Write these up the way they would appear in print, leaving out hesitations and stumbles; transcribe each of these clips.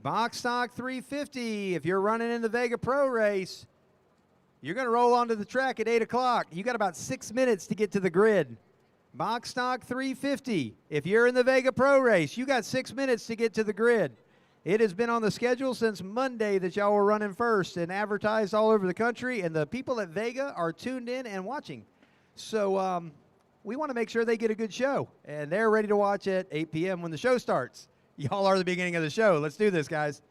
Box stock 350. If you're running in the Vega Pro race, you're going to roll onto the track at 8 o'clock. You got about 6 minutes to get to the grid. Box stock 350. If you're in the Vega Pro race, you got 6 minutes to get to the grid. It has been on the schedule since Monday that y'all were running first and advertised all over the country, and the people at Vega are tuned in and watching. So we want to make sure they get a good show, and they're ready to watch at 8 p.m. when the show starts. Y'all are the beginning of the show. Let's do this, guys.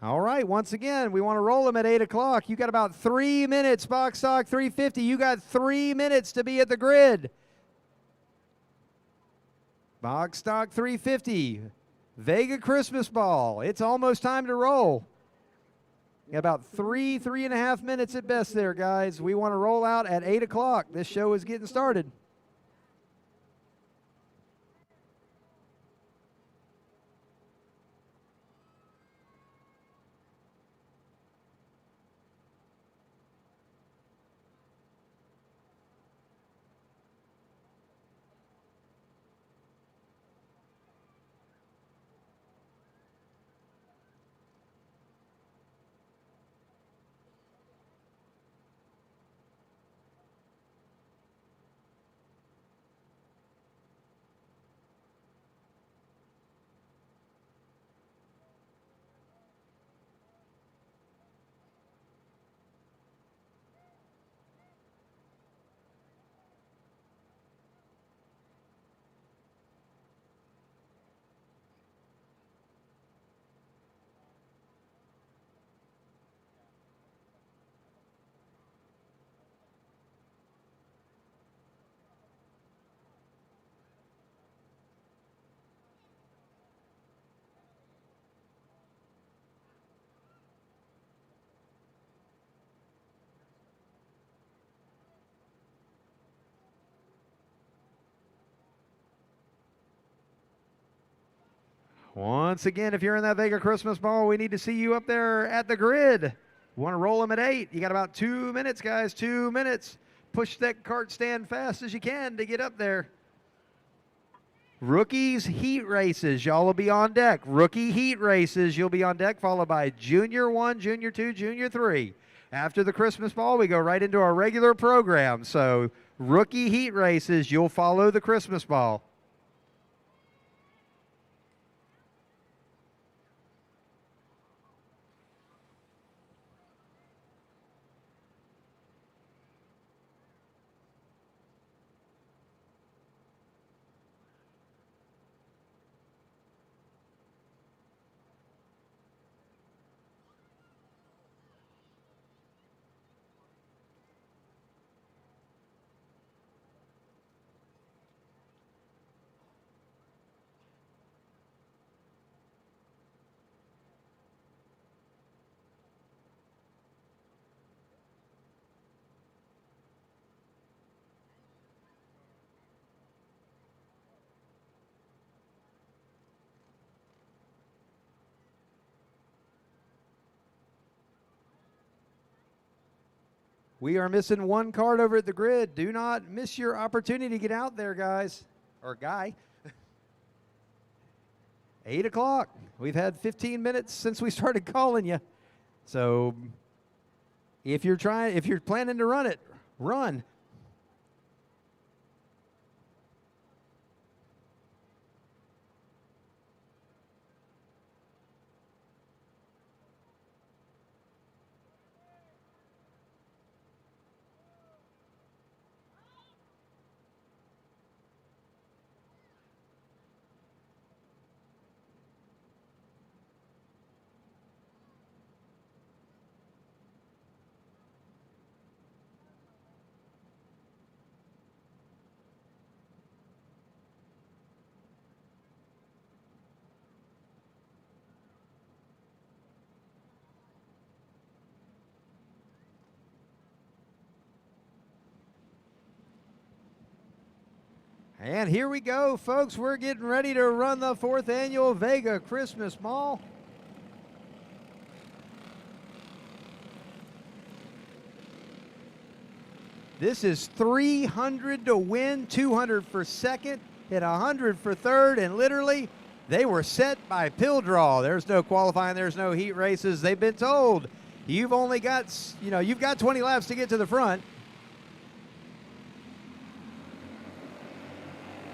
All right, once again, we want to roll them at 8 o'clock. You got about 3 minutes, box stock 350. You got 3 minutes to be at the grid. Box stock 350, Vega Christmas Ball. It's almost time to roll. You got about 3.5 minutes at best there, guys. We want to roll out at 8 o'clock. This show is getting started. Once again, if you're in that Vega Christmas Ball, we need to see you up there at the grid. You want to roll them at 8. You got about 2 minutes, guys, 2 minutes. Push that cart stand fast as you can to get up there. Rookies heat races, y'all will be on deck. Rookie heat races, you'll be on deck, followed by Junior 1, Junior 2, Junior 3. After the Christmas Ball, we go right into our regular program. So rookie heat races, you'll follow the Christmas Ball. We are missing one card over at the grid. Do not miss your opportunity to get out there, guys. Or guy. 8 o'clock. We've had 15 minutes since we started calling you. So if you're planning to run it, run. And here we go, folks. We're getting ready to run the 4th annual Vega Christmas Ball. This is 300 to win, 200 for second, hit 100 for third, and literally they were set by pill draw. There's no qualifying, there's no heat races. They've been told you've only got, you've got 20 laps to get to the front.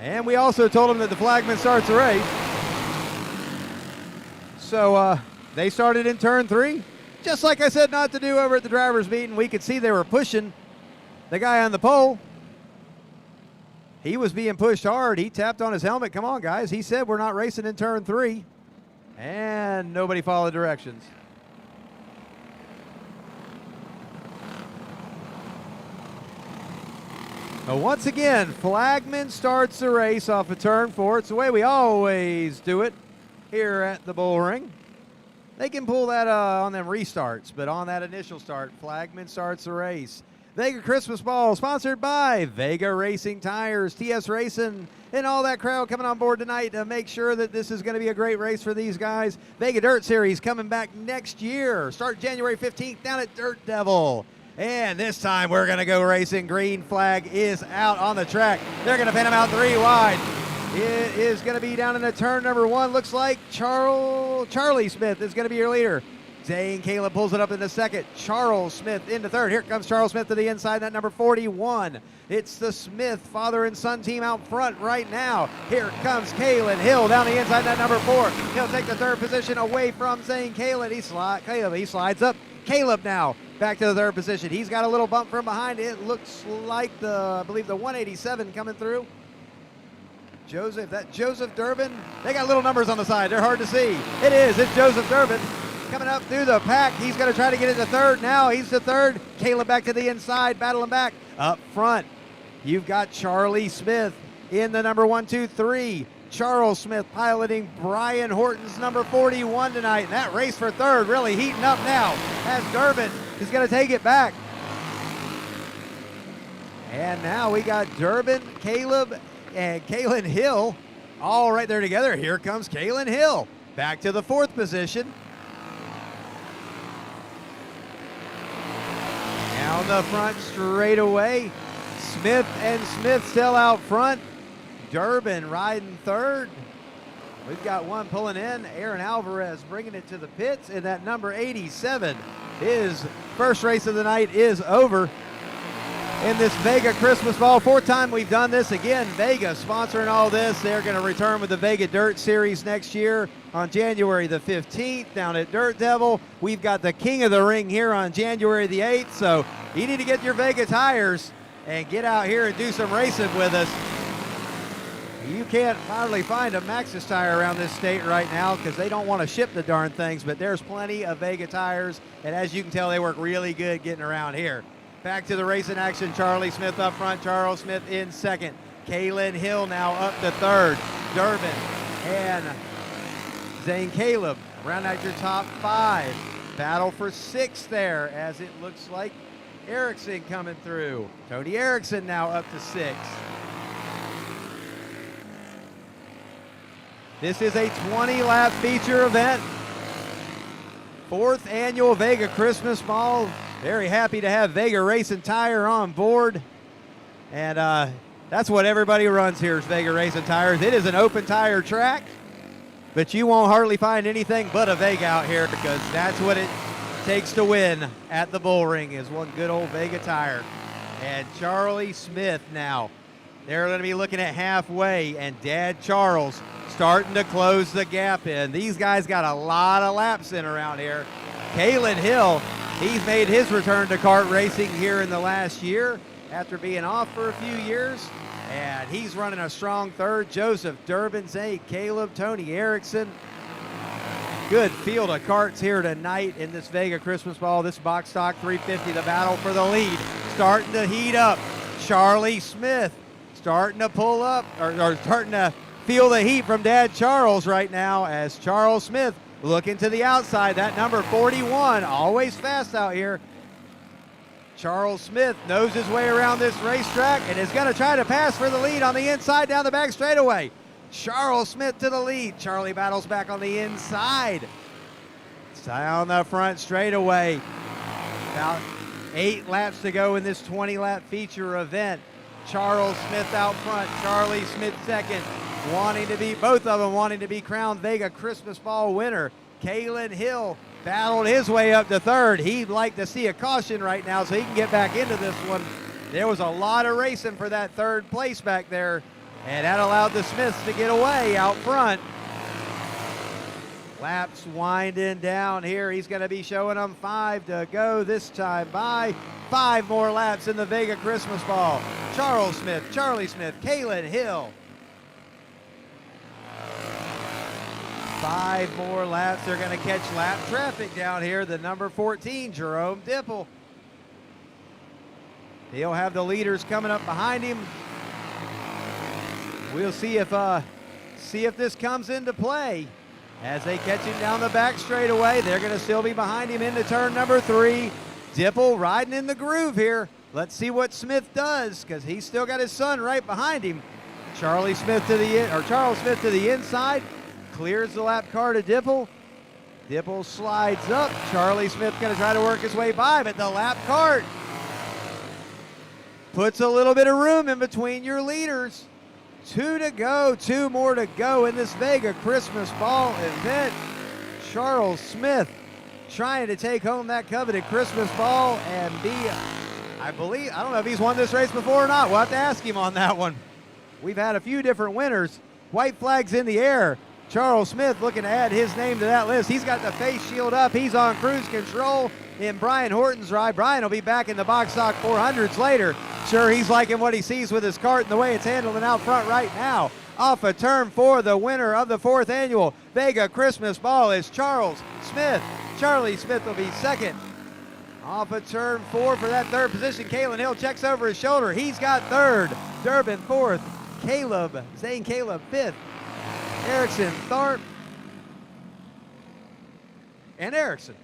And we also told them that the flagman starts the race. So they started in turn 3, just like I said not to do over at the driver's meeting. We could see they were pushing the guy on the pole. He was being pushed hard. He tapped on his helmet. Come on, guys. He said we're not racing in turn 3. And nobody followed directions. Once again, flagman starts the race off of turn 4. It's the way we always do it here at the Bullring. They can pull that on them restarts, but on that initial start, flagman starts the race. Vega Christmas Ball, sponsored by Vega Racing Tires, TS Racing, and all that crowd coming on board tonight to make sure that this is going to be a great race for these guys. Vega Dirt Series coming back next year. Start January 15th down at Dirt Devil. And this time we're going to go racing. Green flag is out on the track. They're going to pin him out 3 wide. It is going to be down in the turn number 1. Looks like Charlie Smith is going to be your leader. Zane Caleb pulls it up in the second. Charles Smith into third. Here comes Charles Smith to the inside, that number 41. It's the Smith father and son team out front right now. Here comes Kalen Hill down the inside, that number 4. He'll take the third position away from Zane Caleb. He slides up. Caleb now back to the third position. He's got a little bump from behind. It looks like I believe the 187 coming through. Joseph Durbin. They got little numbers on the side. They're hard to see. It is. It's Joseph Durbin coming up through the pack. He's going to try to get into third now. He's the third. Caleb back to the inside, battling back. Up front, you've got Charlie Smith in the number 1, 2, 3. Charles Smith piloting Brian Horton's number 41 tonight. And that race for third really heating up now as Durbin is going to take it back. And now we got Durbin, Caleb, and Kalen Hill all right there together. Here comes Kalen Hill back to the 4th position. Down the front straight away. Smith and Smith still out front. Durbin riding third. We've got one pulling in. Aaron Alvarez bringing it to the pits. And that number 87, his first race of the night is over in this Vega Christmas Ball. 4th time we've done this. Again, Vega sponsoring all this. They're going to return with the Vega Dirt Series next year on January the 15th down at Dirt Devil. We've got the King of the Ring here on January the 8th. So you need to get your Vega tires and get out here and do some racing with us. You can't hardly find a Maxxis tire around this state right now because they don't want to ship the darn things, but there's plenty of Vega tires, and as you can tell, they work really good getting around here. Back to the racing action. Charlie Smith up front, Charles Smith in second. Kalen Hill now up to third. Durbin and Zane Caleb round out your top 5. Battle for 6th there as it looks like Erickson coming through. Tony Erickson now up to 6. This is a 20-lap feature event. 4th annual Vega Christmas Ball. Very happy to have Vega Racing Tire on board. And that's what everybody runs here is Vega Racing Tires. It is an open tire track, but you won't hardly find anything but a Vega out here because that's what it takes to win at the Bullring is one good old Vega tire. And Charlie Smith now. They're going to be looking at halfway, and Dad Charles starting to close the gap in. These guys got a lot of laps in around here. Kalen Hill, he's made his return to kart racing here in the last year after being off for a few years, and he's running a strong third. Joseph Durbin, Zay Caleb, Tony Erickson. Good field of karts here tonight in this Vega Christmas Ball. This box stock 350, the battle for the lead. Starting to heat up. Charlie Smith starting to pull up, or starting to feel the heat from Dad Charles right now as Charles Smith looking to the outside. That number 41, always fast out here. Charles Smith knows his way around this racetrack and is going to try to pass for the lead on the inside down the back straightaway. Charles Smith to the lead. Charlie battles back on the inside. Down the front straightaway. About 8 laps to go in this 20-lap feature event. Charles Smith out front, Charlie Smith second, both of them wanting to be crowned Vega Christmas Ball winner. Kalen Hill battled his way up to third. He'd like to see a caution right now so he can get back into this one. There was a lot of racing for that third place back there, and that allowed the Smiths to get away out front. Laps winding down here. He's going to be showing them 5 to go this time by. 5 more laps in the Vega Christmas Ball. Charles Smith, Charlie Smith, Kalen Hill. 5 more laps. They're going to catch lap traffic down here. The number 14, Jerome Dipple. He'll have the leaders coming up behind him. We'll see if this comes into play. As they catch him down the back straightaway, they're going to still be behind him into turn number 3. Dipple riding in the groove here. Let's see what Smith does because he's still got his son right behind him. Charles Smith to the inside, clears the lap car to Dipple. Dipple slides up. Charlie Smith going to try to work his way by, but the lap cart puts a little bit of room in between your leaders. 2 to go, 2 more to go in this Vega Christmas Ball event. Charles Smith trying to take home that coveted Christmas Ball and I don't know if he's won this race before or not. We'll have to ask him on that one. We've had a few different winners. White flags in the air. Charles Smith looking to add his name to that list. He's got the face shield up. He's on cruise control in Brian Horton's ride. Brian will be back in the box stock 400s later. Sure, he's liking what he sees with his kart and the way it's handling out front right now. Off of turn 4, the winner of the 4th annual Vega Christmas Ball is Charles Smith. Charlie Smith will be second. Off of turn 4 for that third position, Kalen Hill checks over his shoulder. He's got third. Durbin 4th. Zane Caleb 5th. Erickson, Tharp, and Erickson.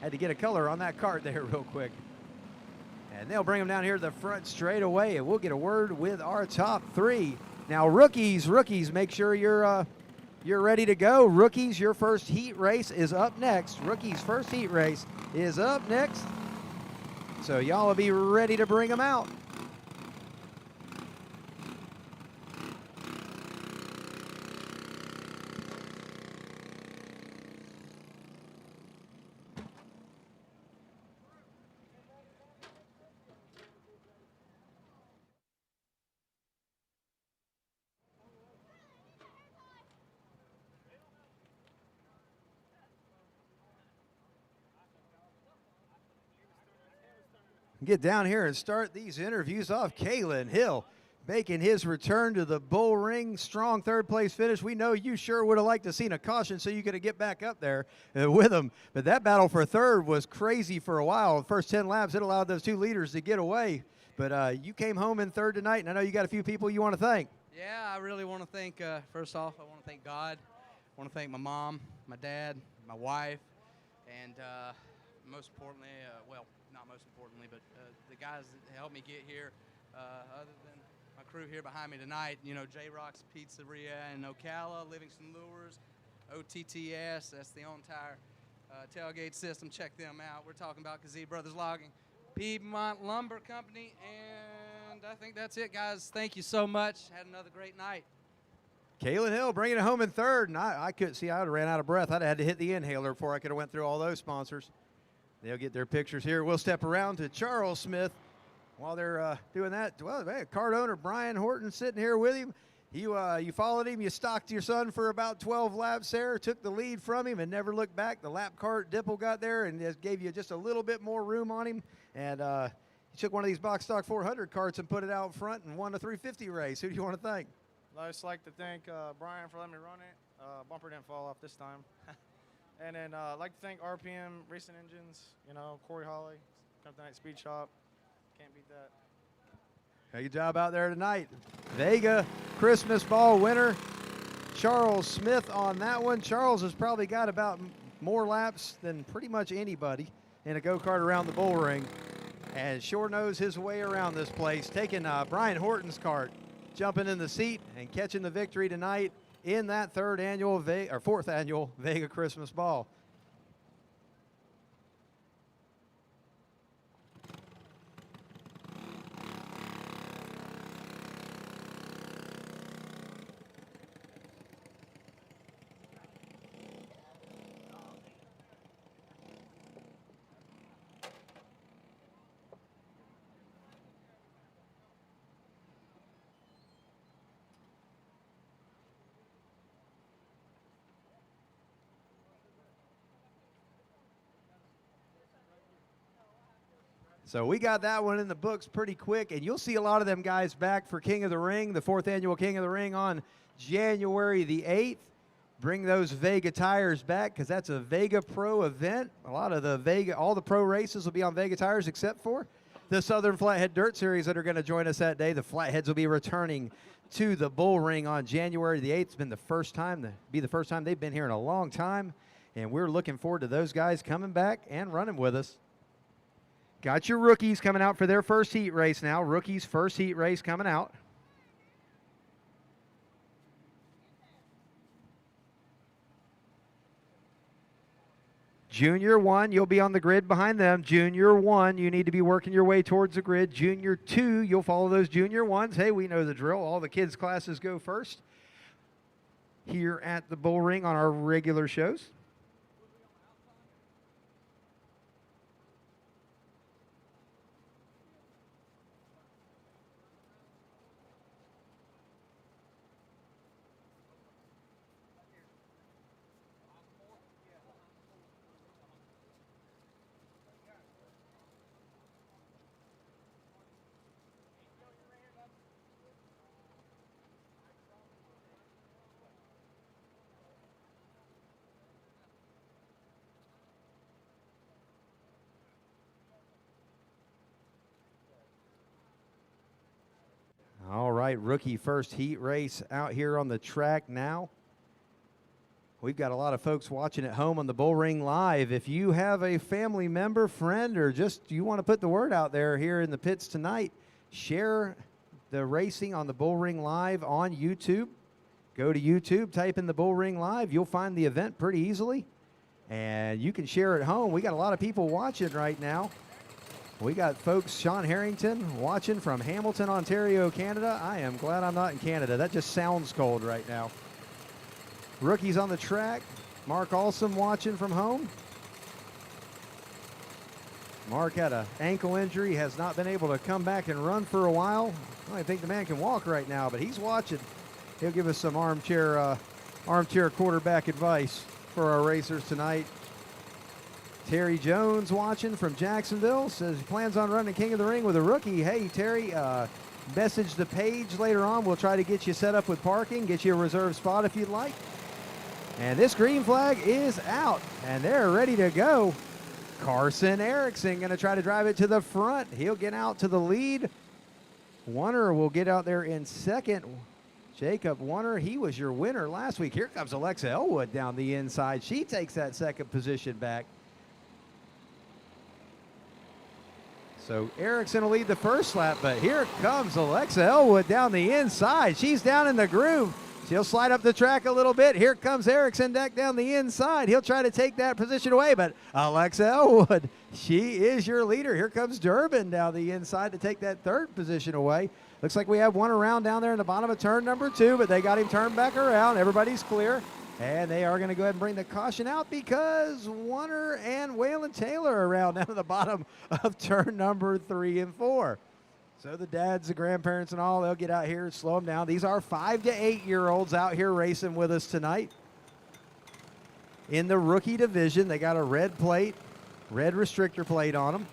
Had to get a color on that card there real quick. And they'll bring them down here to the front straight away, and we'll get a word with our top 3. Now, rookies, make sure you're ready to go. Rookies, your first heat race is up next. Rookies' first heat race is up next. So y'all will be ready to bring them out. Get down here and start these interviews off. Kalen Hill making his return to the Bullring. Strong third place finish. We know you sure would have liked to seen a caution so you could get back up there with him. But that battle for third was crazy for a while. The first 10 laps, it allowed those 2 leaders to get away. But you came home in third tonight, and I know you got a few people you want to thank. Yeah, I really want to thank, first off, I want to thank God. I want to thank my mom, my dad, my wife, and most importantly, well, not most importantly, but the guys that helped me get here, other than my crew here behind me tonight, you know, J-Rock's Pizzeria in Ocala, Livingston Lures, OTTS, that's the On Tire tailgate system. Check them out. We're talking about Kazee Brothers Logging, Piedmont Lumber Company, and I think that's it, guys. Thank you so much. Had another great night. Kaylin Hill bringing it home in third, and I couldn't see. I would have ran out of breath. I'd have had to hit the inhaler before I could have went through all those sponsors. They'll get their pictures here. We'll step around to Charles Smith while they're doing that. Well, man, kart owner Brian Horton sitting here with him. You followed him. You stalked your son for about 12 laps there, took the lead from him, and never looked back. The lap cart Dipple got there and just gave you just a little bit more room on him. And he took one of these box stock 400 carts and put it out front and won a 350 race. Who do you want to thank? I'd just like to thank Brian for letting me run it. Bumper didn't fall off this time. And then I'd like to thank RPM Racing Engines, Corey Holly, come tonight Speed Shop. Can't beat that. Good job out there tonight. Vega Christmas Ball winner, Charles Smith on that one. Charles has probably got about more laps than pretty much anybody in a go-kart around the Bullring, and sure knows his way around this place, taking Brian Horton's kart, jumping in the seat and catching the victory tonight in that fourth annual Vega Christmas Ball. So we got that one in the books pretty quick, and you'll see a lot of them guys back for King of the Ring, the fourth annual King of the Ring on January the 8th. Bring those Vega tires back because that's a Vega Pro event. A lot of all the pro races will be on Vega tires except for the Southern Flathead Dirt Series that are going to join us that day. The Flatheads will be returning to the Bullring on January the 8th. It's been the first time they've been here in a long time, and we're looking forward to those guys coming back and running with us. Got your rookies coming out for their first heat race now. Rookies' first heat race coming out. Junior 1, you'll be on the grid behind them. Junior 1, you need to be working your way towards the grid. Junior 2, you'll follow those Junior 1s. Hey, we know the drill. All the kids' classes go first here at the Bullring on our regular shows. All right, rookie first heat race out here on the track now. We've got a lot of folks watching at home on the Bullring Live. If you have a family member, friend, or just you want to put the word out there here in the pits tonight, share the racing on the Bullring Live on YouTube. Go to YouTube, type in the Bullring Live. You'll find the event pretty easily, and you can share at home. We got a lot of people watching right now. We got folks, Sean Harrington, watching from Hamilton, Ontario, Canada. I am glad I'm not in Canada. That just sounds cold right now. Rookies on the track. Mark Alsom watching from home. Mark had an ankle injury, has not been able to come back and run for a while. I don't think the man can walk right now, but he's watching. He'll give us some armchair quarterback advice for our racers tonight. Terry Jones watching from Jacksonville, says he plans on running King of the Ring with a rookie. Hey, Terry, message the page later on. We'll try to get you set up with parking, get you a reserved spot if you'd like. And this green flag is out, and they're ready to go. Carson Erickson going to try to drive it to the front. He'll get out to the lead. Warner will get out there in second. Jacob Warner, he was your winner last week. Here comes Alexa Elwood down the inside. She takes that second position back. So Erickson will lead the first lap, but here comes Alexa Elwood down the inside. She's down in the groove. She'll slide up the track a little bit. Here comes Erickson back down the inside. He'll try to take that position away, but Alexa Elwood, she is your leader. Here comes Durbin down the inside to take that third position away. Looks like we have one around down there in the bottom of turn number 2, but they got him turned back around. Everybody's clear. And they are going to go ahead and bring the caution out because Warner and Waylon Taylor are around down at the bottom of turn number 3 and 4. So the dads, the grandparents, and all, they'll get out here and slow them down. These are 5 to 8-year-olds out here racing with us tonight. In the rookie division, they got a red plate, red restrictor plate on them.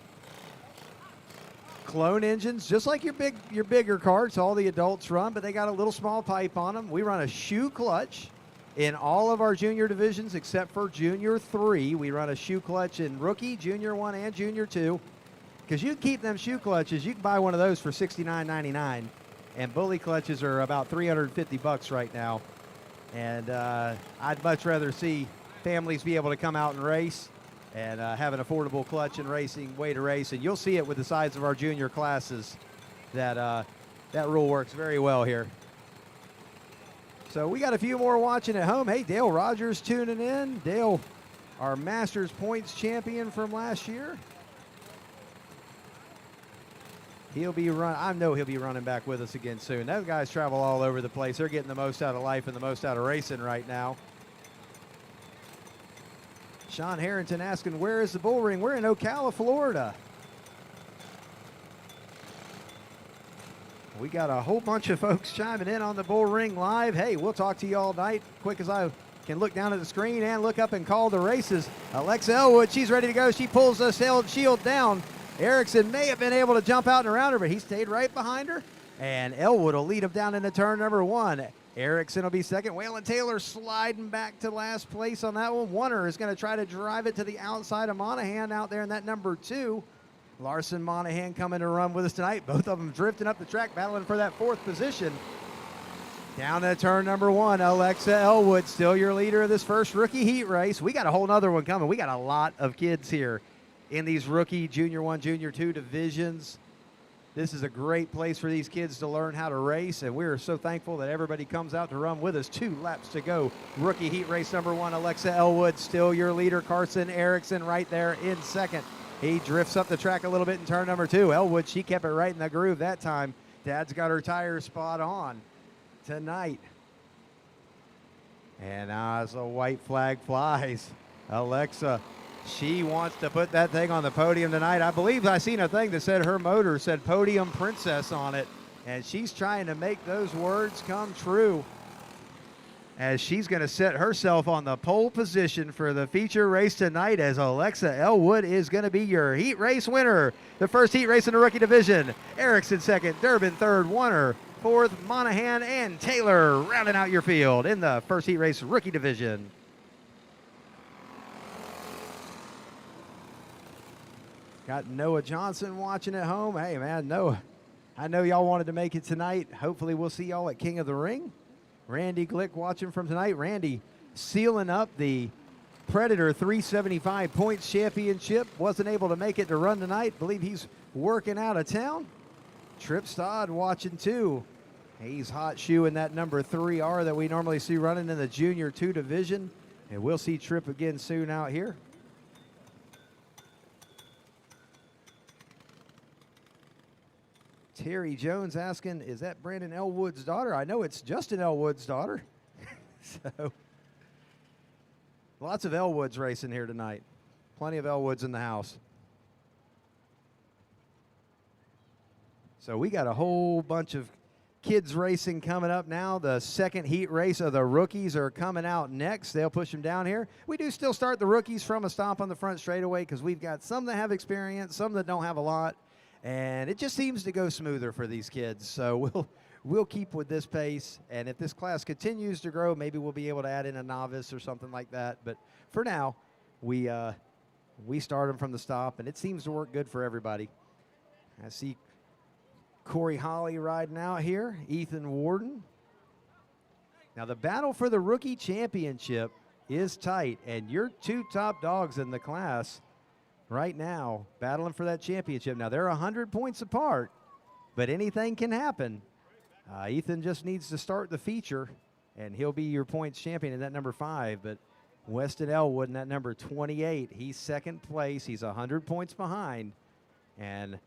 Clone engines, just like your bigger carts, all the adults run, but they got a little small pipe on them. We run a shoe clutch in all of our junior divisions except for junior 3. We run a shoe clutch in rookie, junior 1, and junior 2. Because you can keep them shoe clutches, you can buy one of those for $69.99, and bully clutches are about $350 right now. And I'd much rather see families be able to come out and race and have an affordable clutch and racing way to race. And you'll see it with the size of our junior classes that that rule works very well here. So we got a few more watching at home. Hey, Dale Rogers tuning in. Dale, our Masters points champion from last year. I know he'll be running back with us again soon. Those guys travel all over the place. They're getting the most out of life and the most out of racing right now. Sean Harrington asking, where is the Bullring? We're in Ocala, Florida. We got a whole bunch of folks chiming in on the Bullring live. Hey, we'll talk to you all night, quick as I can look down at the screen and look up and call the races. Alexa Elwood, she's ready to go. She pulls the shield down. Erickson may have been able to jump out and around her, but he stayed right behind her. And Elwood will lead him down into turn number 1. Erickson will be second. Waylon Taylor sliding back to last place on that one. Warner is going to try to drive it to the outside of Monahan out there in that number 2. Larson Monahan coming to run with us tonight. Both of them drifting up the track, battling for that 4th position. Down to turn number 1, Alexa Elwood, still your leader of this first rookie heat race. We got a whole nother one coming. We got a lot of kids here in these rookie, junior 1, junior 2 divisions. This is a great place for these kids to learn how to race, and we're so thankful that everybody comes out to run with us. 2 laps to go. Rookie heat race number 1, Alexa Elwood, still your leader. Carson Erickson right there in second. He drifts up the track a little bit in turn number 2. Elwood, she kept it right in the groove that time. Dad's got her tires spot on tonight. And as the white flag flies, Alexa, she wants to put that thing on the podium tonight. I believe I seen a thing that said her motor said Podium Princess on it, and she's trying to make those words come true as she's going to set herself on the pole position for the feature race tonight, as Alexa Elwood is going to be your heat race winner. The first heat race in the rookie division. Erickson second, Durbin third, Warner fourth, Monahan and Taylor rounding out your field in the first heat race rookie division. Got Noah Johnson watching at home. Hey, man, Noah, I know y'all wanted to make it tonight. Hopefully we'll see y'all at King of the Ring. Randy Glick watching from tonight. Randy sealing up the Predator 375 points championship. Wasn't able to make it to run tonight. Believe he's working out of town. Trip Stodd watching too. He's hot shoe in that number 3R that we normally see running in the junior 2 division. And we'll see Trip again soon out here. Terry Jones asking, is that Brandon Elwood's daughter? I know it's Justin Elwood's daughter. So, lots of Elwoods racing here tonight. Plenty of Elwoods in the house. So we got a whole bunch of kids racing coming up now. The second heat race of the rookies are coming out next. They'll push them down here. We do still start the rookies from a stop on the front straightaway because we've got some that have experience, some that don't have a lot. And it just seems to go smoother for these kids. So we'll keep with this pace. And if this class continues to grow, maybe we'll be able to add in a novice or something like that. But for now, we start them from the stop, and it seems to work good for everybody. I see Corey Holly riding out here, Ethan Warden. Now the battle for the rookie championship is tight, and your 2 top dogs in the class right now battling for that championship. Now they're 100 points apart, but anything can happen. Ethan just needs to start the feature and he'll be your points champion in that number 5. But Weston Elwood in that number 28, he's second place. He's 100 points behind, and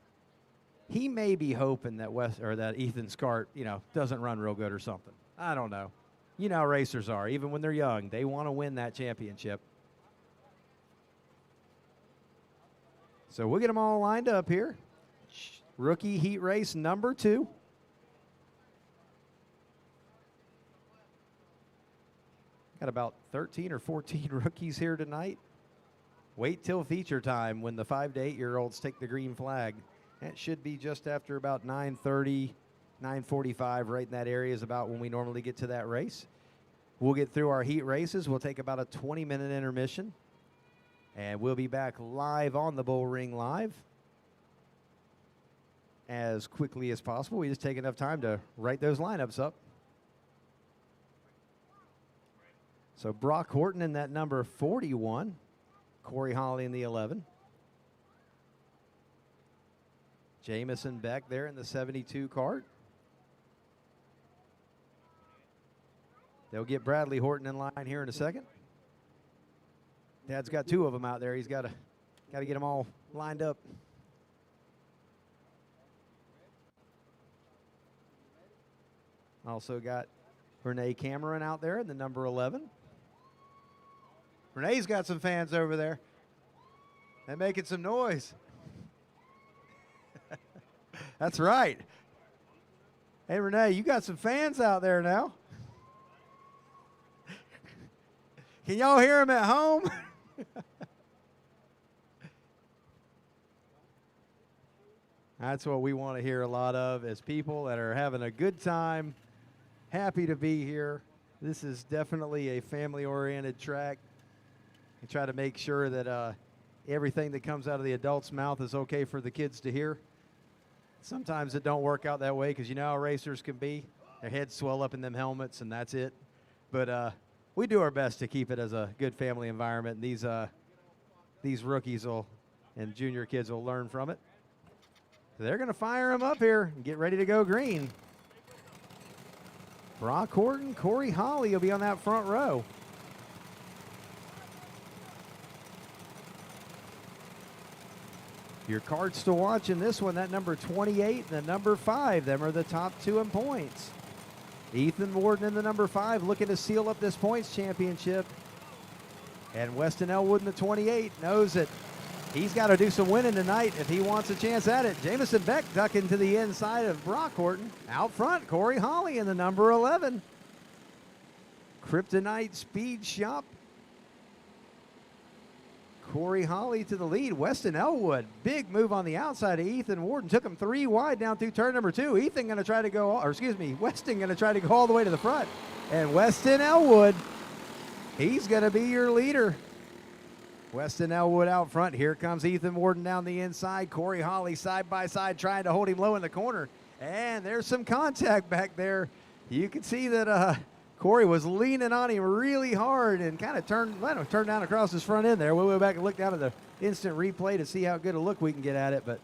he may be hoping that that Ethan Skart, doesn't run real good or something. I don't know. You know how racers are. Even when they're young, they want to win that championship. So we'll get them all lined up here. Rookie heat race number 2. Got about 13 or 14 rookies here tonight. Wait till feature time when the 5 to 8-year-olds take the green flag. That should be just after about 9:30, 9:45, right in that area is about when we normally get to that race. We'll get through our heat races. We'll take about a 20-minute intermission. And we'll be back live on the Bullring Live as quickly as possible. We just take enough time to write those lineups up. So Brock Horton in that number 41. Corey Holly in the 11. Jamison Beck there in the 72 cart. They'll get Bradley Horton in line here in a second. Dad's got 2 of them out there. He's got to get them all lined up. Also got Renee Cameron out there in the number 11. Renee's got some fans over there. They're making some noise. That's right. Hey, Renee, you got some fans out there now. Can y'all hear them at home? That's what we want to hear a lot of, is people that are having a good time, happy to be here. This is definitely a family-oriented track. We try to make sure that everything that comes out of the adult's mouth is okay for the kids to hear. Sometimes it don't work out that way because you know how racers can be. Their heads swell up in them helmets and that's it. But we do our best to keep it as a good family environment. And these rookies and junior kids will learn from it. So they're going to fire them up here and get ready to go green. Brock Horton, Corey Holly will be on that front row. Your carts to watch in this one, that number 28 and the number 5, them are the top 2 in points. Ethan Warden in the number 5 looking to seal up this points championship. And Weston Elwood in the 28 knows that he's got to do some winning tonight if he wants a chance at it. Jamison Beck ducking to the inside of Brock Horton. Out front, Corey Holly in the number 11. Kryptonite Speed Shop. Corey Holly to the lead. Weston Elwood, big move on the outside of Ethan Warden. Took him 3 wide down through turn number 2. Weston going to try to go all the way to the front. And Weston Elwood, he's going to be your leader. Weston Elwood out front. Here comes Ethan Warden down the inside. Corey Holly side by side trying to hold him low in the corner. And there's some contact back there. You can see that Corey was leaning on him really hard and kind of turned down across his front end there. We'll go back and look down at the instant replay to see how good a look we can get at it. But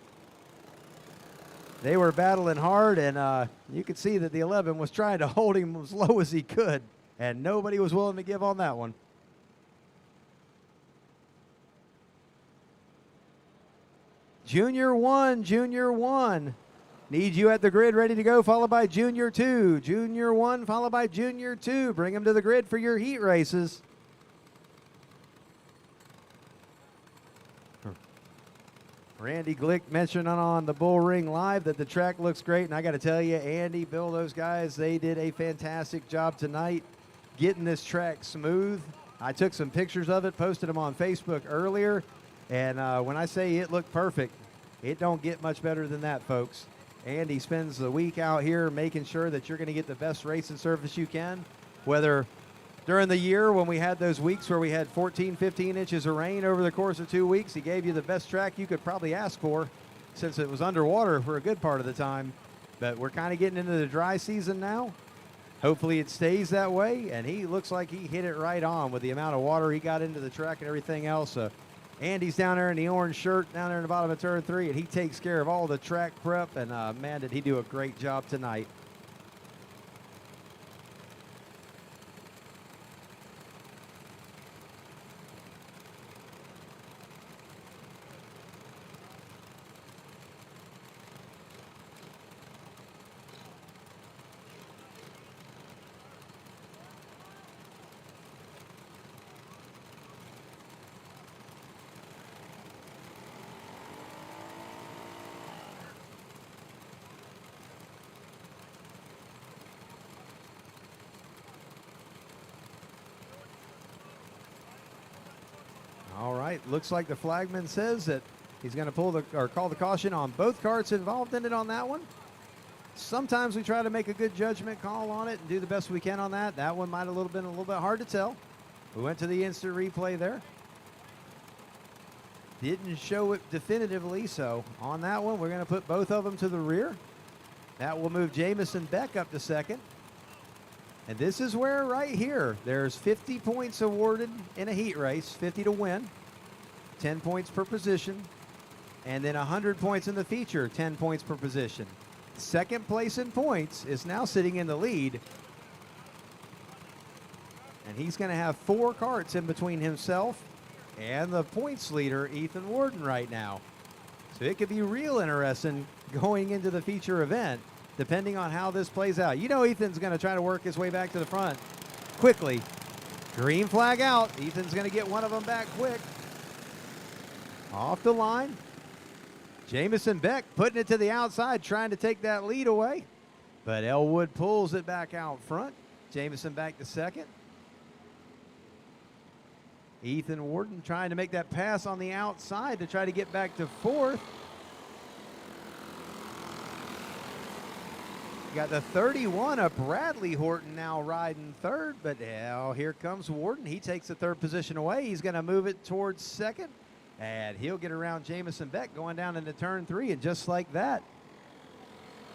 they were battling hard, and you could see that the 11 was trying to hold him as low as he could, and nobody was willing to give on that one. Junior 1. Need you at the grid ready to go, followed by Junior 2. Junior 1 followed by Junior 2. Bring them to the grid for your heat races. Randy Glick mentioned on the Bullring Live that the track looks great, and I got to tell you, Andy, Bill, those guys, they did a fantastic job tonight getting this track smooth. I took some pictures of it, posted them on Facebook earlier, and when I say it looked perfect, it don't get much better than that, folks. Andy spends the week out here making sure that you're going to get the best racing surface you can, whether during the year when we had those weeks where we had 14, 15 inches of rain over the course of 2 weeks. He gave you the best track you could probably ask for since it was underwater for a good part of the time. But we're kind of getting into the dry season now. Hopefully it stays that way, and he looks like he hit it right on with the amount of water he got into the track and everything else. Andy's down there in the orange shirt down there in the bottom of turn 3, and he takes care of all the track prep, and man, did he do a great job tonight. point. Looks like the flagman says that he's going to pull the or call the caution on both karts involved in it on that one. Sometimes we try to make a good judgment call on it and do the best we can on that. That one might have been a little bit hard to tell. We went to the instant replay there. Didn't show it definitively, so on that one, we're going to put both of them to the rear. That will move Jamison Beck up to second. And this is where, right here, there's 50 points awarded in a heat race, 50 to win, 10 points per position, and then 100 points in the feature, 10 points per position. Second place in points is now sitting in the lead. And he's going to have 4 karts in between himself and the points leader, Ethan Warden, right now. So it could be real interesting going into the feature event, depending on how this plays out. You know Ethan's going to try to work his way back to the front quickly. Green flag out. Ethan's going to get one of them back quick. Off the line. Jamison Beck putting it to the outside, trying to take that lead away. But Elwood pulls it back out front. Jamison back to second. Ethan Warden trying to make that pass on the outside to try to get back to fourth. You got the 31 of Bradley Horton now riding third, but now here comes Warden. He takes the third position away. He's going to move it towards second, and he'll get around Jamison Beck going down into turn 3, and just like that,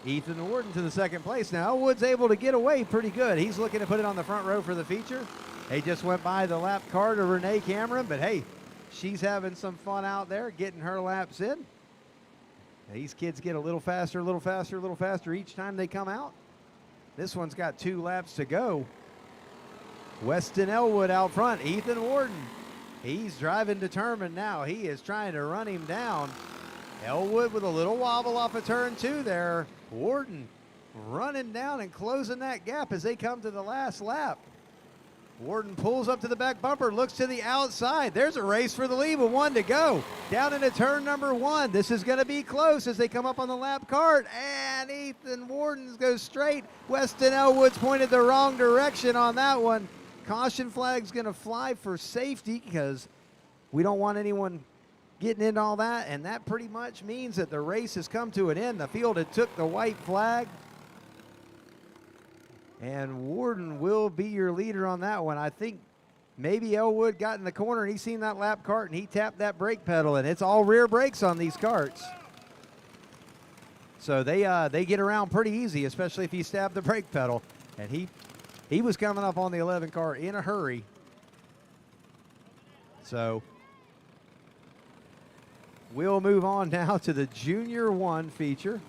Ethan Warden to the second place. Now Elwood's able to get away pretty good. He's looking to put it on the front row for the feature. They just went by the lap car to Renee Cameron, but hey, she's having some fun out there getting her laps in. These kids get a little faster, a little faster, a little faster each time they come out. This one's got 2 laps to go. Weston Elwood out front. Ethan Warden, he's driving determined now. He is trying to run him down. Elwood with a little wobble off of turn 2 there. Warden running down and closing that gap as they come to the last lap. Warden pulls up to the back bumper, looks to the outside. There's a race for the lead with 1 to go. Down into turn number 1. This is going to be close as they come up on the lap cart. And Ethan Warden goes straight. Weston Elwood's pointed the wrong direction on that one. Caution flag's going to fly for safety because we don't want anyone getting into all that. And that pretty much means that the race has come to an end. The field had took the white flag. And Warden will be your leader on that one. I think maybe Elwood got in the corner and he seen that lap cart and he tapped that brake pedal, and it's all rear brakes on these carts. So they get around pretty easy, especially if you stab the brake pedal. And he was coming up on the 11 car in a hurry. So we'll move on now to the Junior 1 feature.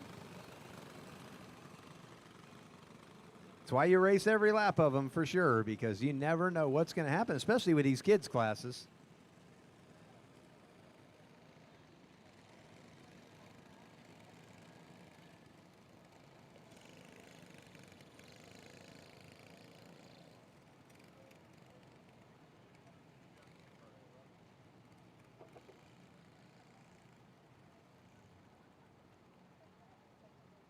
That's why you race every lap of them for sure, because you never know what's going to happen, especially with these kids' classes.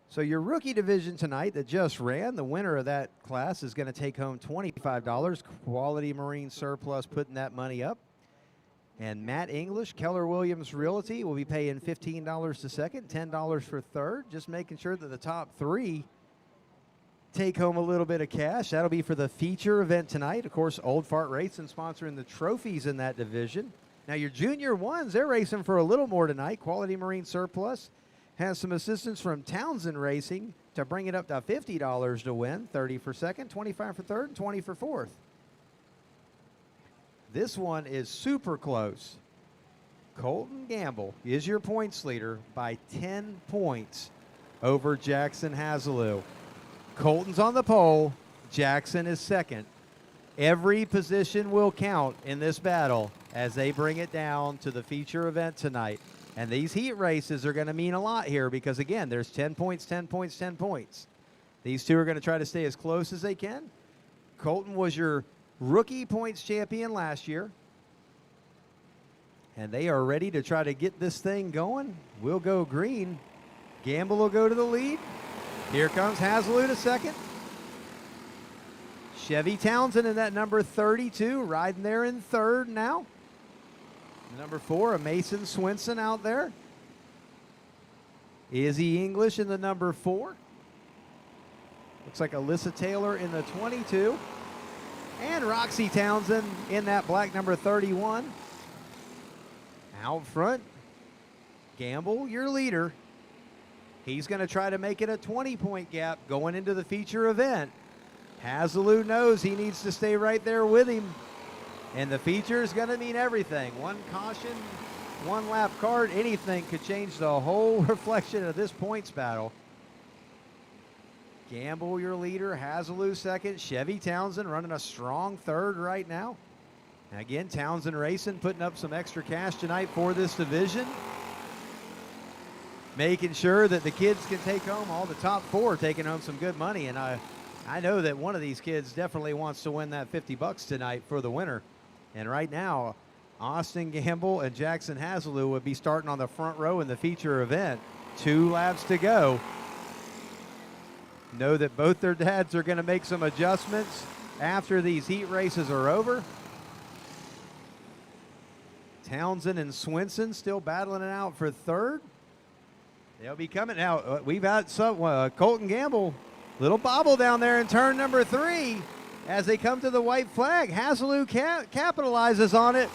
So your rookie division tonight that just ran, the winner of that class is going to take home $25. Quality Marine Surplus putting that money up. And Matt English, Keller Williams Realty, will be paying $15 to second, $10 for third. Just making sure that the top 3 take home a little bit of cash. That'll be for the feature event tonight. Of course, Old Fart Racing sponsoring the trophies in that division. Now your Junior 1s, they're racing for a little more tonight. Quality Marine Surplus has some assistance from Townsend Racing to bring it up to $50 to win. 30 for second, 25 for third, and 20 for fourth. This one is super close. Colton Gamble is your points leader by 10 points over Jackson Hazelou. Colton's on the pole. Jackson is second. Every position will count in this battle as they bring it down to the feature event tonight. And these heat races are going to mean a lot here because, again, there's 10 points, 10 points, 10 points. These two are going to try to stay as close as they can. Colton was your rookie points champion last year. And they are ready to try to get this thing going. We'll go green. Gamble will go to the lead. Here comes Hazelou to second. Chevy Townsend in that number 32, riding there in third now. Number 4, a Mason Swinson out there. Izzy English in the number 4. Looks like Alyssa Taylor in the 22. And Roxy Townsend in that black number 31. Out front, Gamble, your leader. He's going to try to make it a 20-point gap going into the feature event. Hazelou knows he needs to stay right there with him. And the feature is going to mean everything. One caution, one lap card, anything could change the whole reflection of this points battle. Gamble, your leader. Hazelou second. Chevy Townsend running a strong third right now. And again, Townsend Racing putting up some extra cash tonight for this division. Making sure that the kids can take home, all the top 4 taking home some good money. And I know that one of these kids definitely wants to win that $50 tonight for the winner. And right now, Austin Gamble and Jackson Hazelou would be starting on the front row in the feature event. 2 laps to go. Know that both their dads are going to make some adjustments after these heat races are over. Townsend and Swinson still battling it out for third. They'll be coming out. We've had some Colton Gamble, little bobble down there in turn number 3 as they come to the white flag. Hazelou capitalizes on it.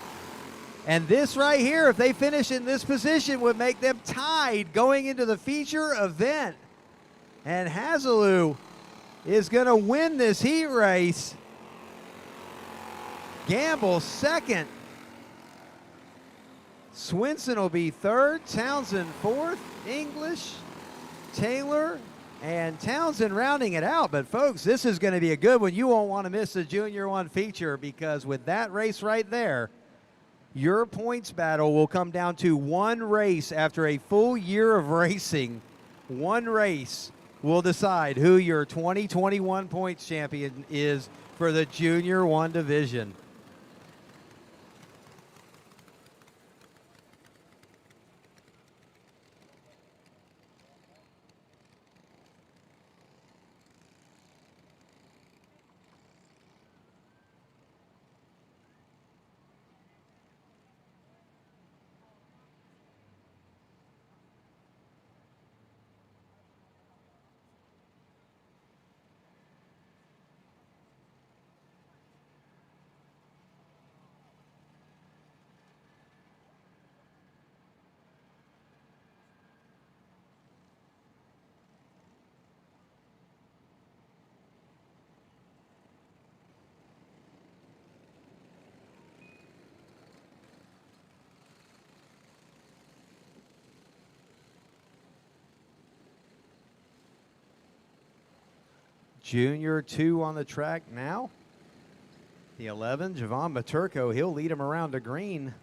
And this right here, if they finish in this position, would make them tied going into the feature event. And Hazelou is going to win this heat race. Gamble second. Swinson will be third. Townsend fourth. English, Taylor, and Townsend rounding it out. But folks, this is going to be a good one. You won't want to miss the Junior 1 feature, because with that race right there, your points battle will come down to one race after a full year of racing. One race will decide who your 2021 points champion is for the Junior 1 division. Junior 2 on the track now. The 11, Javon Maturko, he'll lead him around to green.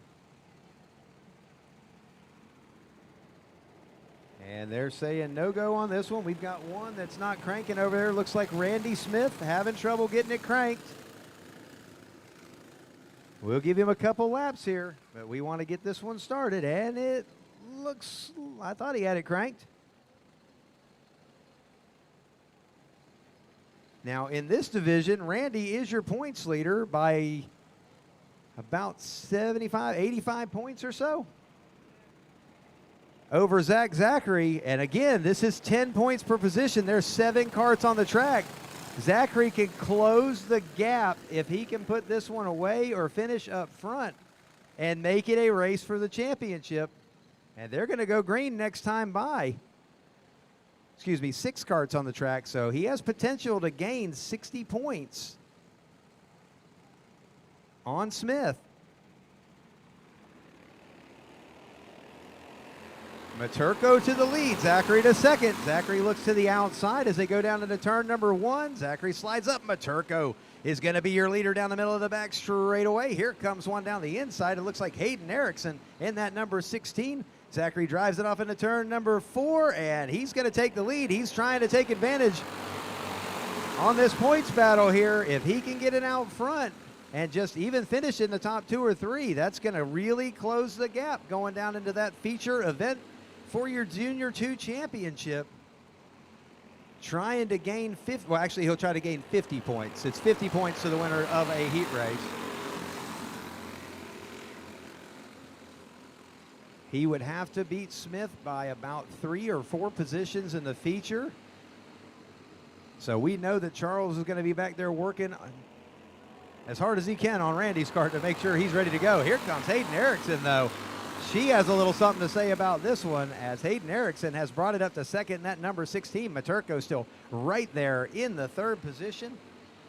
And they're saying no-go on this one. We've got one that's not cranking over there. Looks like Randy Smith having trouble getting it cranked. We'll give him a couple laps here, but we want to get this one started. And it looks, I thought he had it cranked. Now, in this division, Randy is your points leader by about 75, 85 points or so over Zach Zachary. And again, this is 10 points per position. There's 7 karts on the track. Zachary can close the gap if he can put this one away or finish up front and make it a race for the championship. And they're going to go green next time by. 6 karts on the track, so he has potential to gain 60 points on Smith. Maturko to the lead, Zachary to second. Zachary looks to the outside as they go down into turn number 1. Zachary slides up. Maturko is going to be your leader down the middle of the back straight away. Here comes one down the inside. It looks like Hayden Erickson in that number 16. Zachary drives it off into turn number 4, and he's going to take the lead. He's trying to take advantage on this points battle here. If he can get it out front and just even finish in the top 2 or 3, that's going to really close the gap going down into that feature event for your Junior 2 championship. Trying to gain 50, well, actually, he'll try to gain 50 points. It's 50 points to the winner of a heat race. He would have to beat Smith by about 3 or 4 positions in the feature. So we know that Charles is going to be back there working as hard as he can on Randy's kart to make sure he's ready to go. Here comes Hayden Erickson, though. She has a little something to say about this one, as Hayden Erickson has brought it up to second. That number 16, Maturko, still right there in the 3rd position.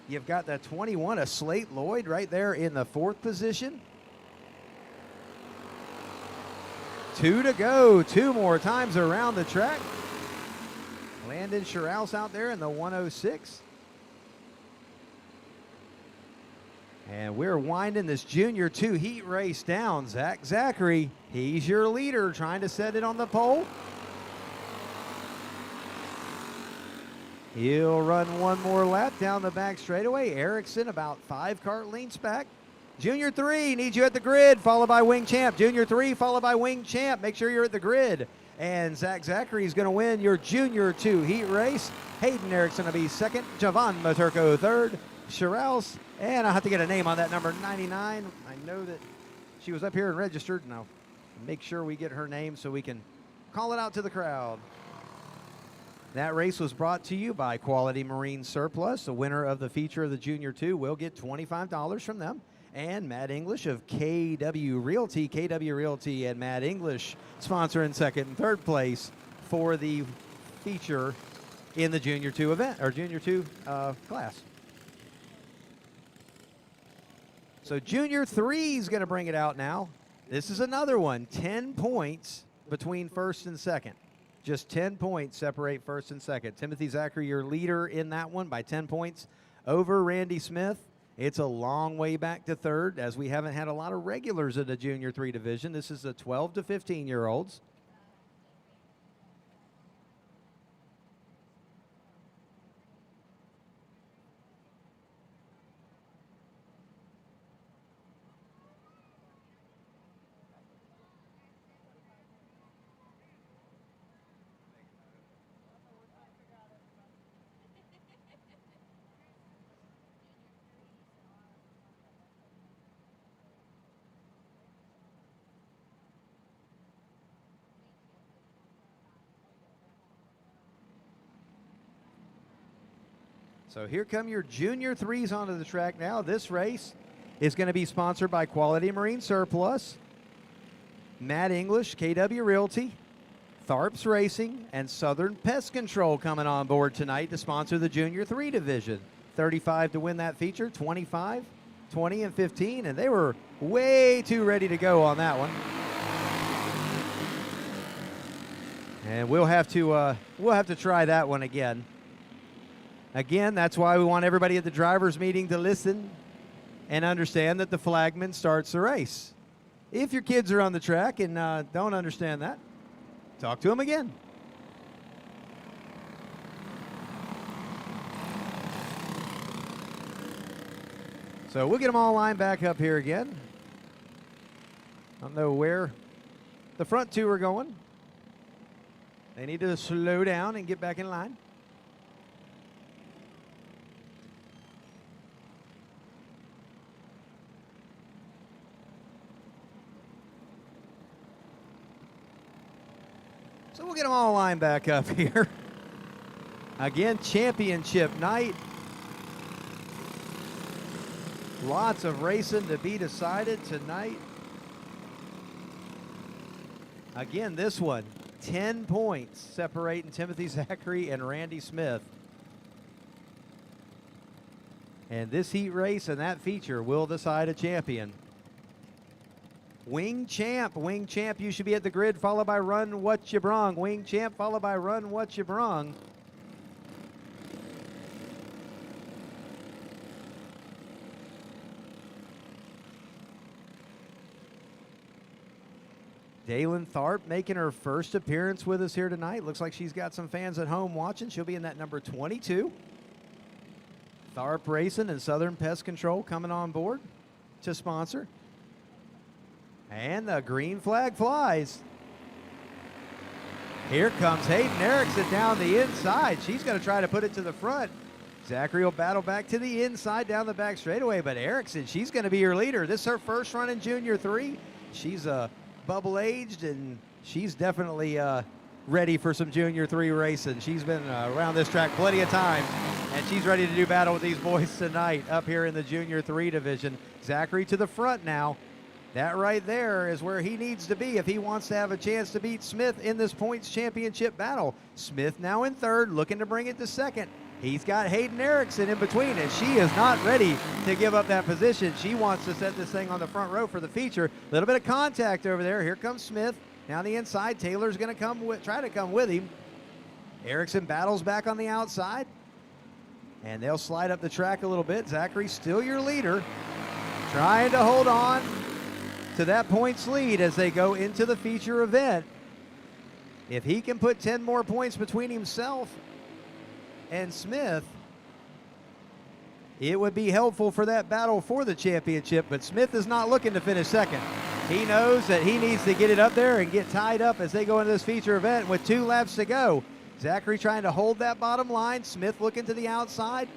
You've got the 21, a Slate Lloyd, right there in the 4th position. 2 to go, 2 more times around the track. Landon Scherhaus out there in the 106. And we're winding this Junior 2 heat race down. Zach Zachary, he's your leader, trying to set it on the pole. He'll run one more lap down the back straightaway. Erickson about 5 kart lengths back. Junior 3 needs you at the grid, followed by Wing Champ. Junior 3 followed by Wing Champ. Make sure you're at the grid. And Zach Zachary is going to win your Junior 2 heat race. Hayden Erickson will be second. Javon Maturko third. Scherhaus, and I'll have to get a name on that number 99. I know that she was up here and registered, and I'll make sure we get her name so we can call it out to the crowd. That race was brought to you by Quality Marine Surplus. The winner of the feature of the Junior 2 will get $25 from them. And Matt English of KW Realty and Matt English sponsor in 2nd and 3rd place for the feature in the Junior 2 event, or Junior 2 class. So Junior 3 is going to bring it out now. This is another one, 10 points between 1st and 2nd. Just 10 points separate 1st and 2nd. Timothy Zachary, your leader in that one by 10 points over Randy Smith. It's a long way back to 3rd, as we haven't had a lot of regulars in the Junior 3 division. This is the 12 to 15-year-olds. So here come your Junior 3s onto the track now. This race is going to be sponsored by Quality Marine Surplus, Matt English, KW Realty, Tharps Racing, and Southern Pest Control coming on board tonight to sponsor the Junior 3 division. 35 to win that feature, 25, 20, and 15, and they were way too ready to go on that one. And we'll have to try that one again. Again, that's why we want everybody at the drivers' meeting to listen and understand that the flagman starts the race. If your kids are on the track and don't understand that, talk to them again. So we'll get them all lined back up here again. I don't know where the front 2 are going. They need to slow down and get back in line. So we'll get them all lined back up here. Again, championship night. Lots of racing to be decided tonight. Again, this one, 10 points separating Timothy Zachary and Randy Smith. And this heat race and that feature will decide a champion. Wing Champ, you should be at the grid, followed by Run What You Brung. Wing Champ, followed by Run What You Brung. Dalen Tharp making her first appearance with us here tonight. Looks like she's got some fans at home watching. She'll be in that number 22. Tharp Racing and Southern Pest Control coming on board to sponsor. And the green flag flies. Here comes Hayden Erickson down the inside. She's going to try to put it to the front. Zachary will battle back to the inside down the back straightaway, but Erickson, she's going to be your leader. This is her first run in Junior 3. She's a bubble aged, and she's definitely ready for some Junior 3 racing. She's been around this track plenty of times, and she's ready to do battle with these boys tonight up here in the Junior 3 division. Zachary to the front now. That right there is where he needs to be if he wants to have a chance to beat Smith in this points championship battle. Smith now in third, looking to bring it to second. He's got Hayden Erickson in between, and she is not ready to give up that position. She wants to set this thing on the front row for the feature. A little bit of contact over there. Here comes Smith. Down the inside, Taylor's going to try to come with him. Erickson battles back on the outside, and they'll slide up the track a little bit. Zachary still your leader, trying to hold on to that points lead as they go into the feature event. If he can put 10 more points between himself and Smith, it would be helpful for that battle for the championship, but Smith is not looking to finish second. He knows that he needs to get it up there and get tied up as they go into this feature event with 2 laps to go. Zachary trying to hold that bottom line. Smith looking to the outside.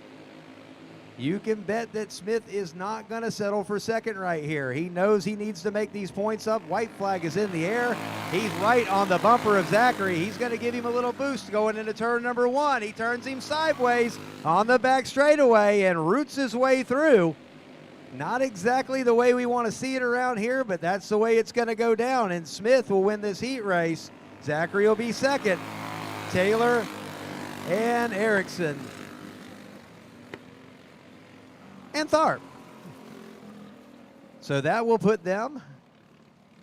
You can bet that Smith is not going to settle for second right here. He knows he needs to make these points up. White flag is in the air. He's right on the bumper of Zachary. He's going to give him a little boost going into turn number 1. He turns him sideways on the back straightaway and roots his way through. Not exactly the way we want to see it around here, but that's the way it's going to go down, and Smith will win this heat race. Zachary will be second. Taylor and Erickson and Tharp. So that will put them,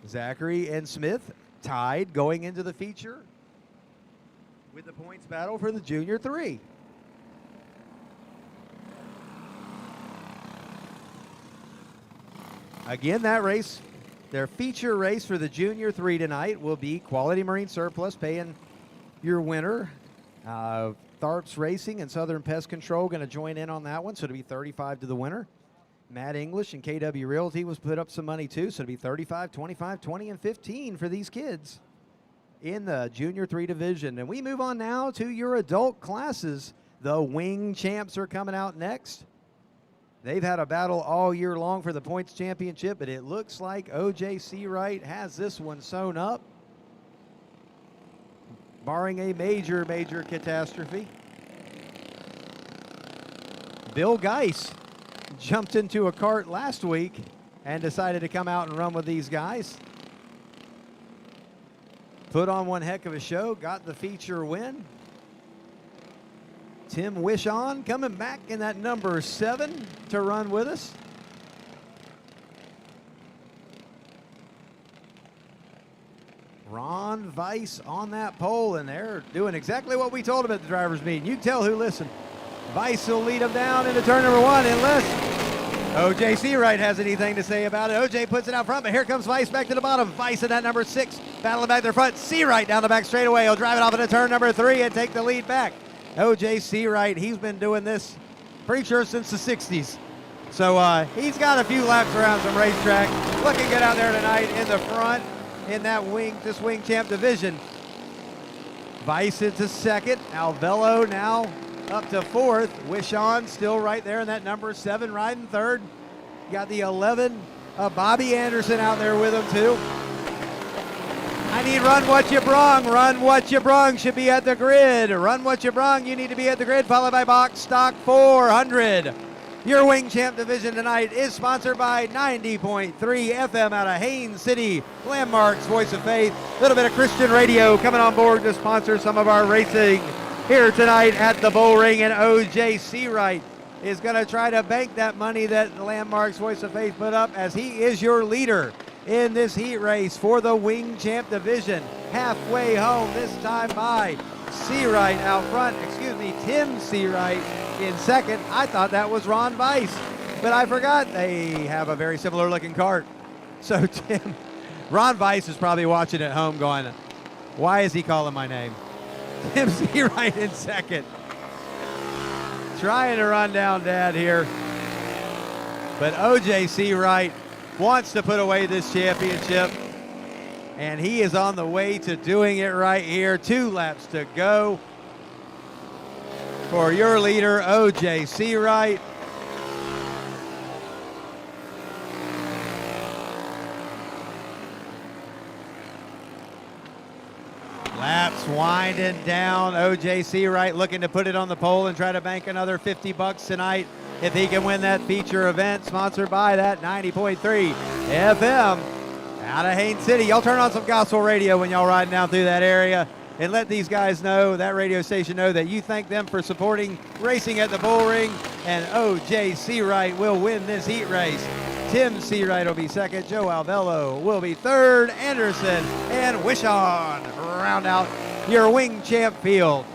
Zachary and Smith, tied going into the feature with the points battle for the Junior 3. Again, that race, their feature race for the Junior 3 tonight will be Quality Marine Surplus paying your winner. Tharps Racing and Southern Pest Control going to join in on that one, so it'll be 35 to the winner. Matt English and KW Realty was put up some money too, so it'll be 35, 25, 20, and 15 for these kids in the Junior 3 division. And we move on now to your adult classes. The Wing Champs are coming out next. They've had a battle all year long for the points championship, but it looks like OJ Seawright has this one sewn up, barring a major catastrophe. Bill Geis jumped into a cart last week and decided to come out and run with these guys. Put on one heck of a show, got the feature win. Tim Wishon coming back in that number 7 to run with us. Ron Weiss on that pole, and they're doing exactly what we told them at the drivers' meeting. You can tell who listened. Weiss will lead them down into turn number 1 unless OJ Seawright has anything to say about it. OJ puts it out front, but here comes Weiss back to the bottom. Weiss in that number 6, battling back to the front. Seawright down the back straightaway. He'll drive it off into turn number 3 and take the lead back. OJ Seawright, he's been doing this pretty sure since the 60s. So he's got a few laps around some racetrack. Looking good out there tonight in the front in that this Wing Champ division. Weiss into second. Alvello now up to 4th. Wishon still right there in that number 7 riding 3rd. Got the 11, Bobby Anderson out there with him too. I need Run What You Brung. Run What You Brung should be at the grid. Run What You Brung, you need to be at the grid, followed by Box Stock 400. Your Wing Champ division tonight is sponsored by 90.3 FM out of Haines City, Landmarks, Voice of Faith. A little bit of Christian radio coming on board to sponsor some of our racing here tonight at the Bullring, and OJ Seawright is going to try to bank that money that Landmarks Voice of Faith put up, as he is your leader in this heat race for the Wing Champ division. Halfway home this time by Seawright out front, Tim Seawright in second. I thought that was Ron Weiss, but I forgot they have a very similar looking cart. So Ron Weiss is probably watching at home going, why is he calling my name? Tim Seawright in second. Trying to run down Dad here. But OJ Seawright wants to put away this championship, and he is on the way to doing it right here. 2 laps to go for your leader, OJ Seawright. Laps winding down. O.J. Seawright looking to put it on the pole and try to bank another $50 tonight if he can win that feature event, sponsored by that 90.3 FM out of Haines City. Y'all turn on some gospel radio when y'all riding down through that area and let these guys know, that radio station know, that you thank them for supporting racing at the Bullring, and O.J. Seawright will win this heat race. Tim Seawright will be second. Joe Alvello will be third. Anderson and Wishon round out your wing champ field.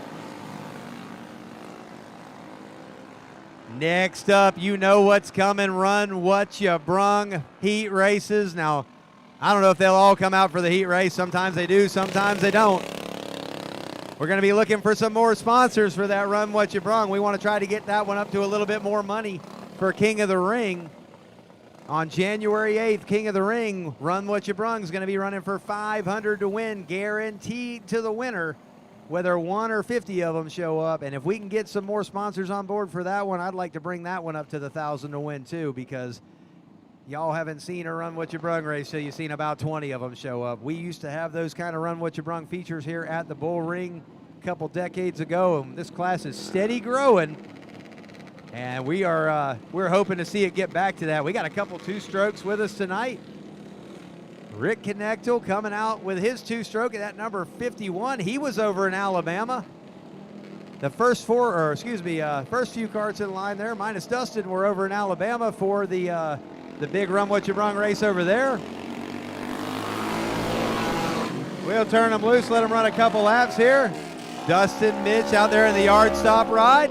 Next up, you know what's coming. Run what you brung heat races. Now, I don't know if they'll all come out for the heat race. Sometimes they do, sometimes they don't. We're going to be looking for some more sponsors for that Run What You Brung. We want to try to get that one up to a little bit more money for King of the Ring. On January 8th, King of the Ring, Run What You Brung is going to be running for $500 to win, guaranteed to the winner, whether 1 or 50 of them show up. And if we can get some more sponsors on board for that one, I'd like to bring that one up to the $1,000 to win too, because y'all haven't seen a Run What You Brung race, so you've seen about 20 of them show up. We used to have those kind of Run What You Brung features here at the Bullring a couple decades ago, and this class is steady growing. And we're hoping to see it get back to that. We got a couple two-strokes with us tonight. Rick Connectal coming out with his two-stroke at that number 51. He was over in Alabama. The first few karts in line there, minus Dustin, were over in Alabama for the big Run What You Brung race over there. We'll turn them loose, let them run a couple laps here. Dustin, Mitch out there in the yard stop ride.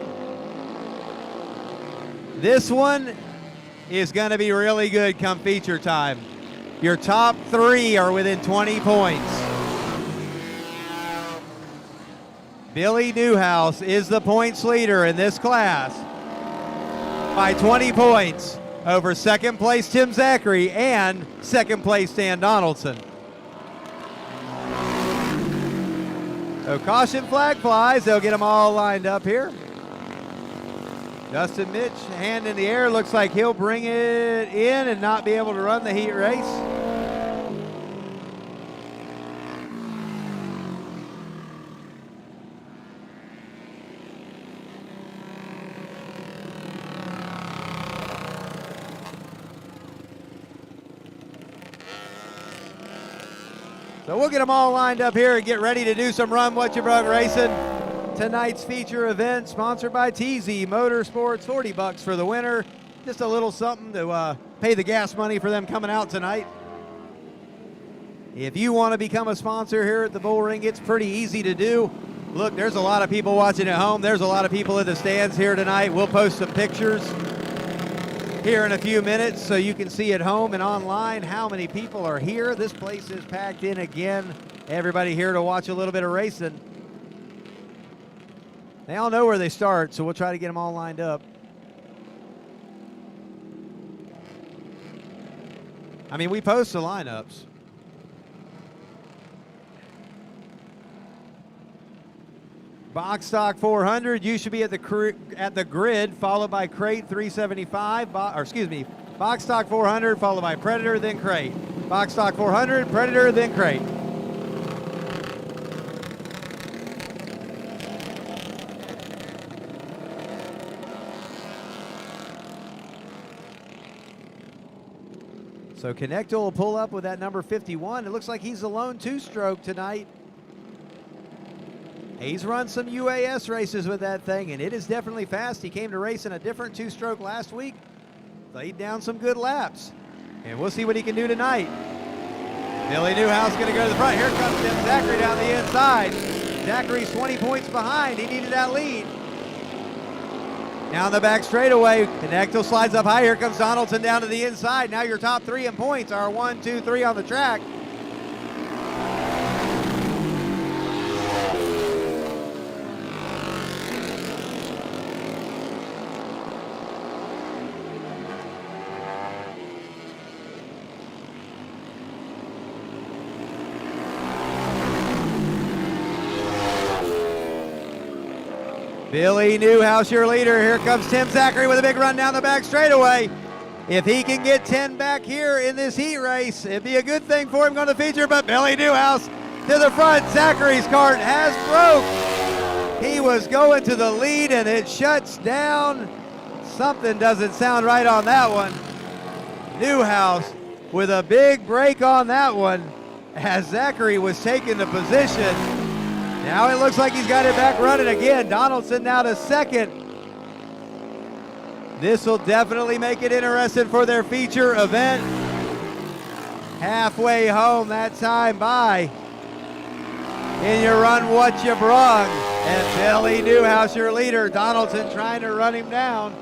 This one is going to be really good come feature time. Your top 3 are within 20 points. Billy Newhouse is the points leader in this class by 20 points over second place Tim Zachary and second place Dan Donaldson. So caution flag flies. They'll get them all lined up here. Dustin Mitch, hand in the air, looks like he'll bring it in and not be able to run the heat race. So we'll get them all lined up here and get ready to do some Run What You Brung racing. Tonight's feature event sponsored by TZ Motorsports, $40 for the winner. Just a little something to pay the gas money for them coming out tonight. If you want to become a sponsor here at the Bullring, it's pretty easy to do. Look, there's a lot of people watching at home. There's a lot of people in the stands here tonight. We'll post some pictures here in a few minutes so you can see at home and online how many people are here. This place is packed in again. Everybody here to watch a little bit of racing. They all know where they start, so we'll try to get them all lined up. I mean, we post the lineups. Box stock 400, you should be at the grid, followed by crate 375. Box stock 400, followed by Predator, then crate. Box stock 400, Predator, then crate. So Connectal will pull up with that number 51. It looks like he's the lone two-stroke tonight. He's run some UAS races with that thing, and it is definitely fast. He came to race in a different two-stroke last week, laid down some good laps, and we'll see what he can do tonight. Billy Newhouse going to go to the front. Here comes Tim Zachary down the inside. Zachary's 20 points behind. He needed that lead. Down the back straightaway, Connectal slides up high. Here comes Donaldson down to the inside. Now your top 3 in points are 1, 2, 3 on the track. Billy Newhouse, your leader. Here comes Tim Zachary with a big run down the back straightaway. If he can get 10 back here in this heat race, it'd be a good thing for him going to feature, but Billy Newhouse to the front. Zachary's kart has broke. He was going to the lead and it shuts down. Something doesn't sound right on that one. Newhouse with a big break on that one as Zachary was taking the position. Now it looks like he's got it back running again. Donaldson now to second. This will definitely make it interesting for their feature event. Halfway home that time by. In your run, what you brung. And Billy Newhouse, your leader. Donaldson trying to run him down.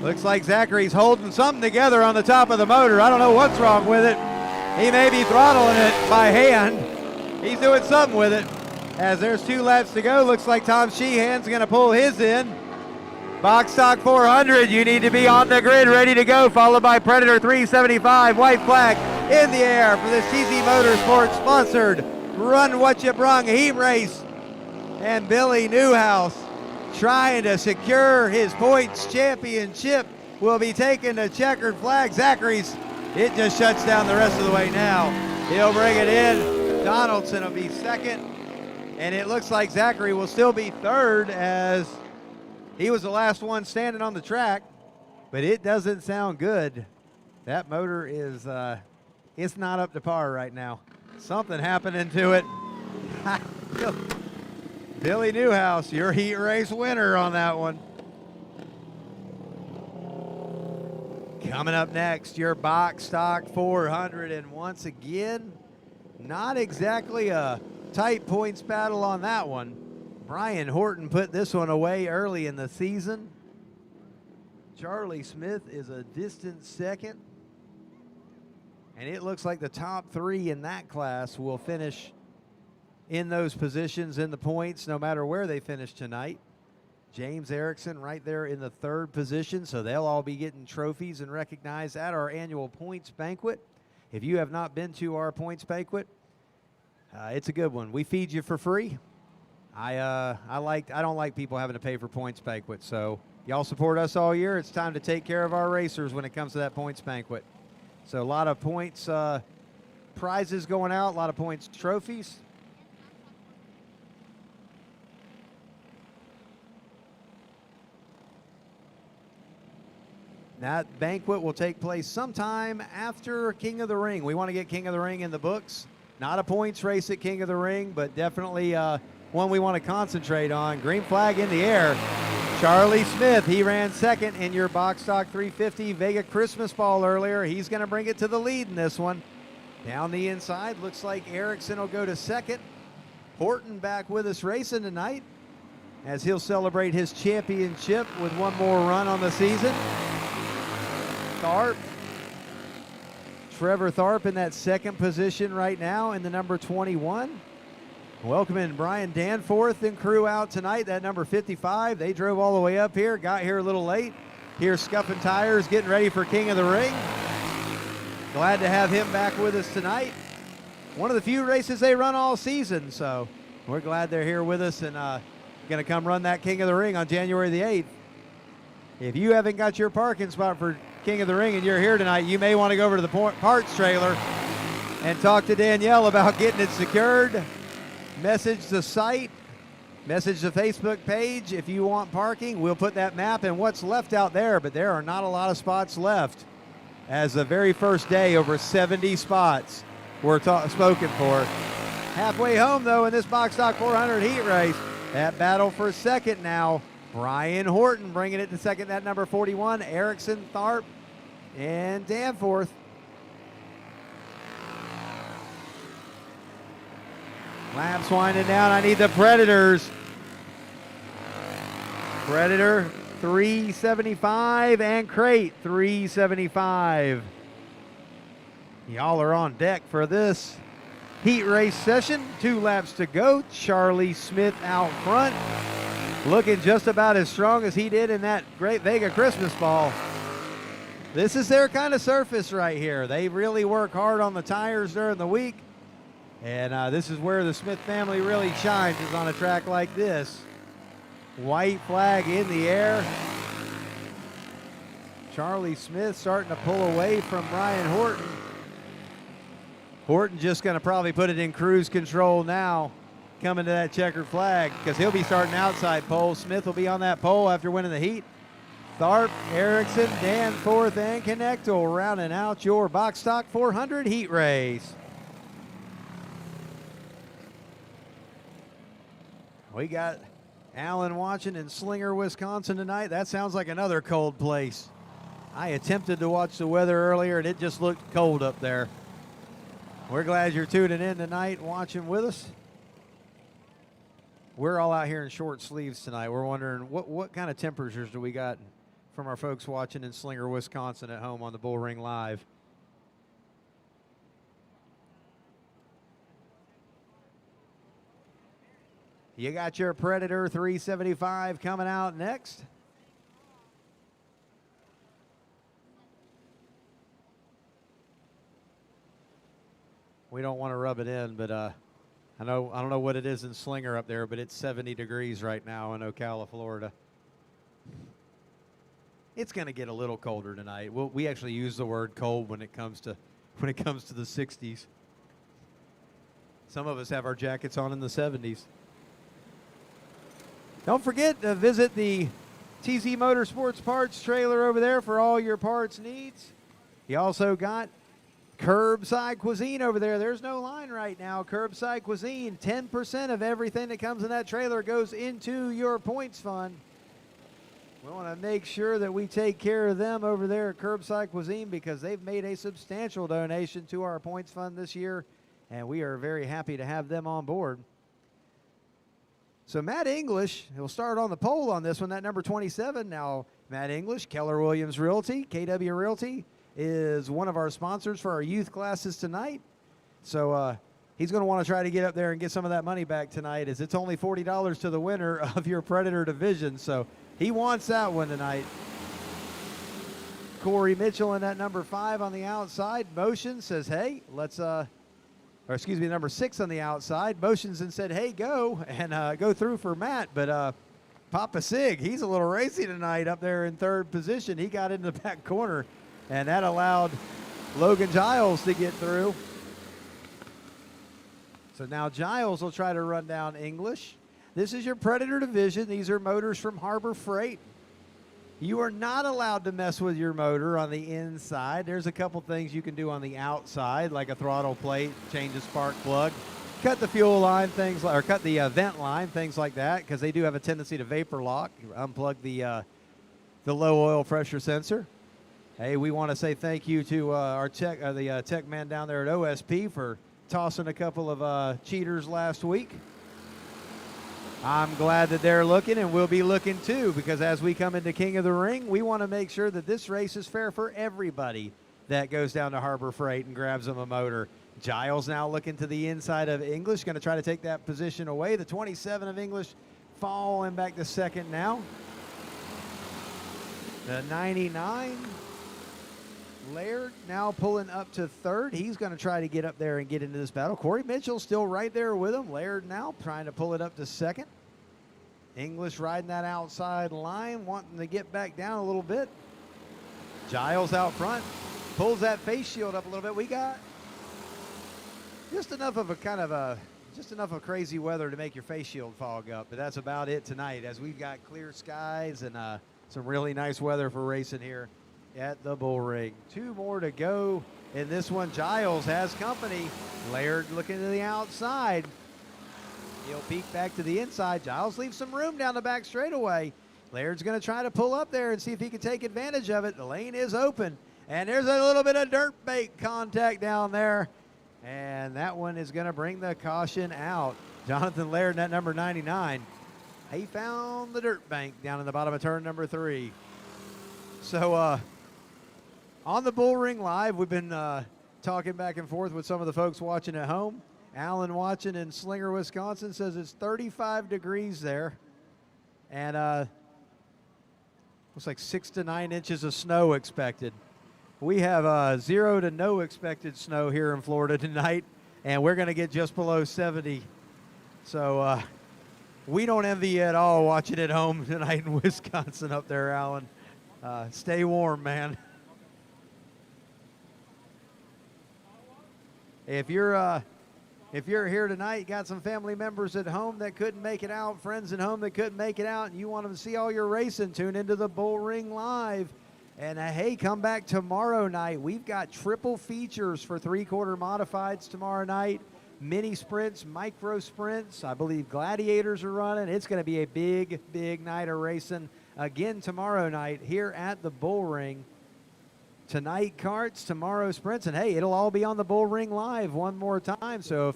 Looks like Zachary's holding something together on the top of the motor. I don't know what's wrong with it. He may be throttling it by hand. He's doing something with it. As there's 2 laps to go, looks like Tom Sheehan's gonna pull his in. Box stock 400, you need to be on the grid ready to go, followed by Predator 375, white flag in the air for this TZ Motorsports sponsored Run What You Brung heat race. And Billy Newhouse trying to secure his points championship will be taking the checkered flag. Zachary's, it just shuts down the rest of the way now. He'll bring it in. Donaldson will be second. And it looks like Zachary will still be third as he was the last one standing on the track. But it doesn't sound good. That motor is, it's not up to par right now. Something happening to it. Billy Newhouse, your heat race winner on that one. Coming up next, your box stock 400. And once again, not exactly a tight points battle on that one. Brian Horton put this one away early in the season. Charlie Smith is a distant second. And it looks like the top 3 in that class will finish in those positions in the points, no matter where they finish tonight. James Erickson right there in the 3rd position, so they'll all be getting trophies and recognized at our annual points banquet. If you have not been to our points banquet, it's a good one. We feed you for free. I don't like people having to pay for points banquet, so y'all support us all year. It's time to take care of our racers when it comes to that points banquet. So a lot of points prizes going out, a lot of points trophies. That banquet will take place sometime after King of the Ring. We want to get King of the Ring in the books. Not a points race at King of the Ring, but definitely one we want to concentrate on. Green flag in the air. Charlie Smith, he ran second in your box stock 350 Vega Christmas Ball earlier. He's going to bring it to the lead in this one. Down the inside, looks like Erickson will go to second. Horton back with us racing tonight as he'll celebrate his championship with one more run on the season. Tharp. Trevor Tharp in that 2nd position right now in the number 21. Welcoming Brian Danforth and crew out tonight, that number 55. They drove all the way up here, got here a little late. Here scuffing tires, getting ready for King of the Ring. Glad to have him back with us tonight. One of the few races they run all season, so we're glad they're here with us and going to come run that King of the Ring on January the 8th. If you haven't got your parking spot for King of the Ring and you're here tonight, you may want to go over to the parts trailer and talk to Danielle about getting it secured. Message the site, message the Facebook page if you want parking. We'll put that map and what's left out there, but there are not a lot of spots left. As the very first day, over 70 spots were spoken for. Halfway home, though, in this box stock 400 heat race. That battle for second now. Brian Horton bringing it to second, that number 41. Erickson, Tharp, and Danforth. Laps winding down. I need the Predators. Predator 375 and Crate 375. Y'all are on deck for this heat race session. 2 laps to go. Charlie Smith out front, looking just about as strong as he did in that great Vega Christmas Ball. This is their kind of surface right here. They really work hard on the tires during the week. And this is where the Smith family really shines, is on a track like this. White flag in the air. Charlie Smith starting to pull away from Ryan Horton. Horton just going to probably put it in cruise control now, coming to that checkered flag, because he'll be starting outside pole. Smith will be on that pole after winning the heat. Tharp, Erickson, Danforth, and Connectal rounding out your box stock 400 heat race. We got Allen watching in Slinger, Wisconsin tonight. That sounds like another cold place. I attempted to watch the weather earlier, and it just looked cold up there. We're glad you're tuning in tonight and watching with us. We're all out here in short sleeves tonight. We're wondering what kind of temperatures do we got from our folks watching in Slinger, Wisconsin at home on the Bullring Live. You got your Predator 375 coming out next. We don't want to rub it in, but I don't know what it is in Slinger up there, but it's 70 degrees right now in Ocala, Florida. It's going to get a little colder tonight. We actually use the word cold when it comes to the 60s. Some of us have our jackets on in the 70s. Don't forget to visit the TZ Motorsports parts trailer over there for all your parts needs. You also got Curbside Cuisine over there. There's no line right now. Curbside Cuisine, 10% of everything that comes in that trailer goes into your points fund. We want to make sure that we take care of them over there at Curbside Cuisine because they've made a substantial donation to our points fund this year, and we are very happy to have them on board. So Matt English, he'll start on the pole on this one, that number 27. Now, Matt English, Keller Williams Realty, KW Realty, is one of our sponsors for our youth classes tonight. So he's going to want to try to get up there and get some of that money back tonight, as it's only $40 to the winner of your Predator division. So he wants that one tonight. Corey Mitchell in that number 5 on the outside. Motion says, hey, let's, number 6 on the outside. Motions and said, hey, go, and go through for Matt. But Papa Sig, he's a little racy tonight up there in 3rd position. He got into the back corner, and that allowed Logan Giles to get through. So now Giles will try to run down English. This is your Predator division. These are motors from Harbor Freight. You are not allowed to mess with your motor on the inside. There's a couple things you can do on the outside, like a throttle plate, change a spark plug, cut the fuel line, things like, or cut the vent line, things like that, because they do have a tendency to vapor lock. You unplug the low oil pressure sensor. Hey, we want to say thank you to our tech, the tech man down there at OSP for tossing a couple of cheaters last week. I'm glad that they're looking, and we'll be looking too, because as we come into King of the Ring, we want to make sure that this race is fair for everybody that goes down to Harbor Freight and grabs them a motor. Giles now looking to the inside of English, going to try to take that position away. The 27 of English falling back to 2nd now. The 99, Laird now pulling up to 3rd. He's going to try to get up there and get into this battle. Corey Mitchell still right there with him. Laird now trying to pull it up to 2nd. English riding that outside line, wanting to get back down a little bit. Giles out front, pulls that face shield up a little bit. We got just enough of crazy weather to make your face shield fog up, but that's about it tonight, as we've got clear skies and some really nice weather for racing here at the Bullring. 2 more to go in this one. Giles has company. Laird looking to the outside. He'll peek back to the inside. Giles leaves some room down the back straightaway. Laird's going to try to pull up there and see if he can take advantage of it. The lane is open, and there's a little bit of dirt bait contact down there, and that one is going to bring the caution out. Jonathan Laird, that number 99, he found the dirt bank down in the bottom of turn number 3. So on the Bullring Live, we've been talking back and forth with some of the folks watching at home. Alan watching in Slinger, Wisconsin, says it's 35 degrees there, and looks like 6 to 9 inches of snow expected. We have 0 to no expected snow here in Florida tonight, and we're going to get just below 70. So we don't envy you at all watching at home tonight in Wisconsin up there, Alan. Stay warm, man. If you're here tonight, you got some family members at home that couldn't make it out, friends at home that couldn't make it out, and you want them to see all your racing, tune into the Bullring Live. And hey, come back tomorrow night. We've got triple features for 3/4 modifieds tomorrow night. Mini sprints, micro sprints. I believe gladiators are running. It's going to be a big, big night of racing again tomorrow night here at the Bullring. Tonight karts, tomorrow sprints, and hey, it'll all be on the Bullring Live one more time. So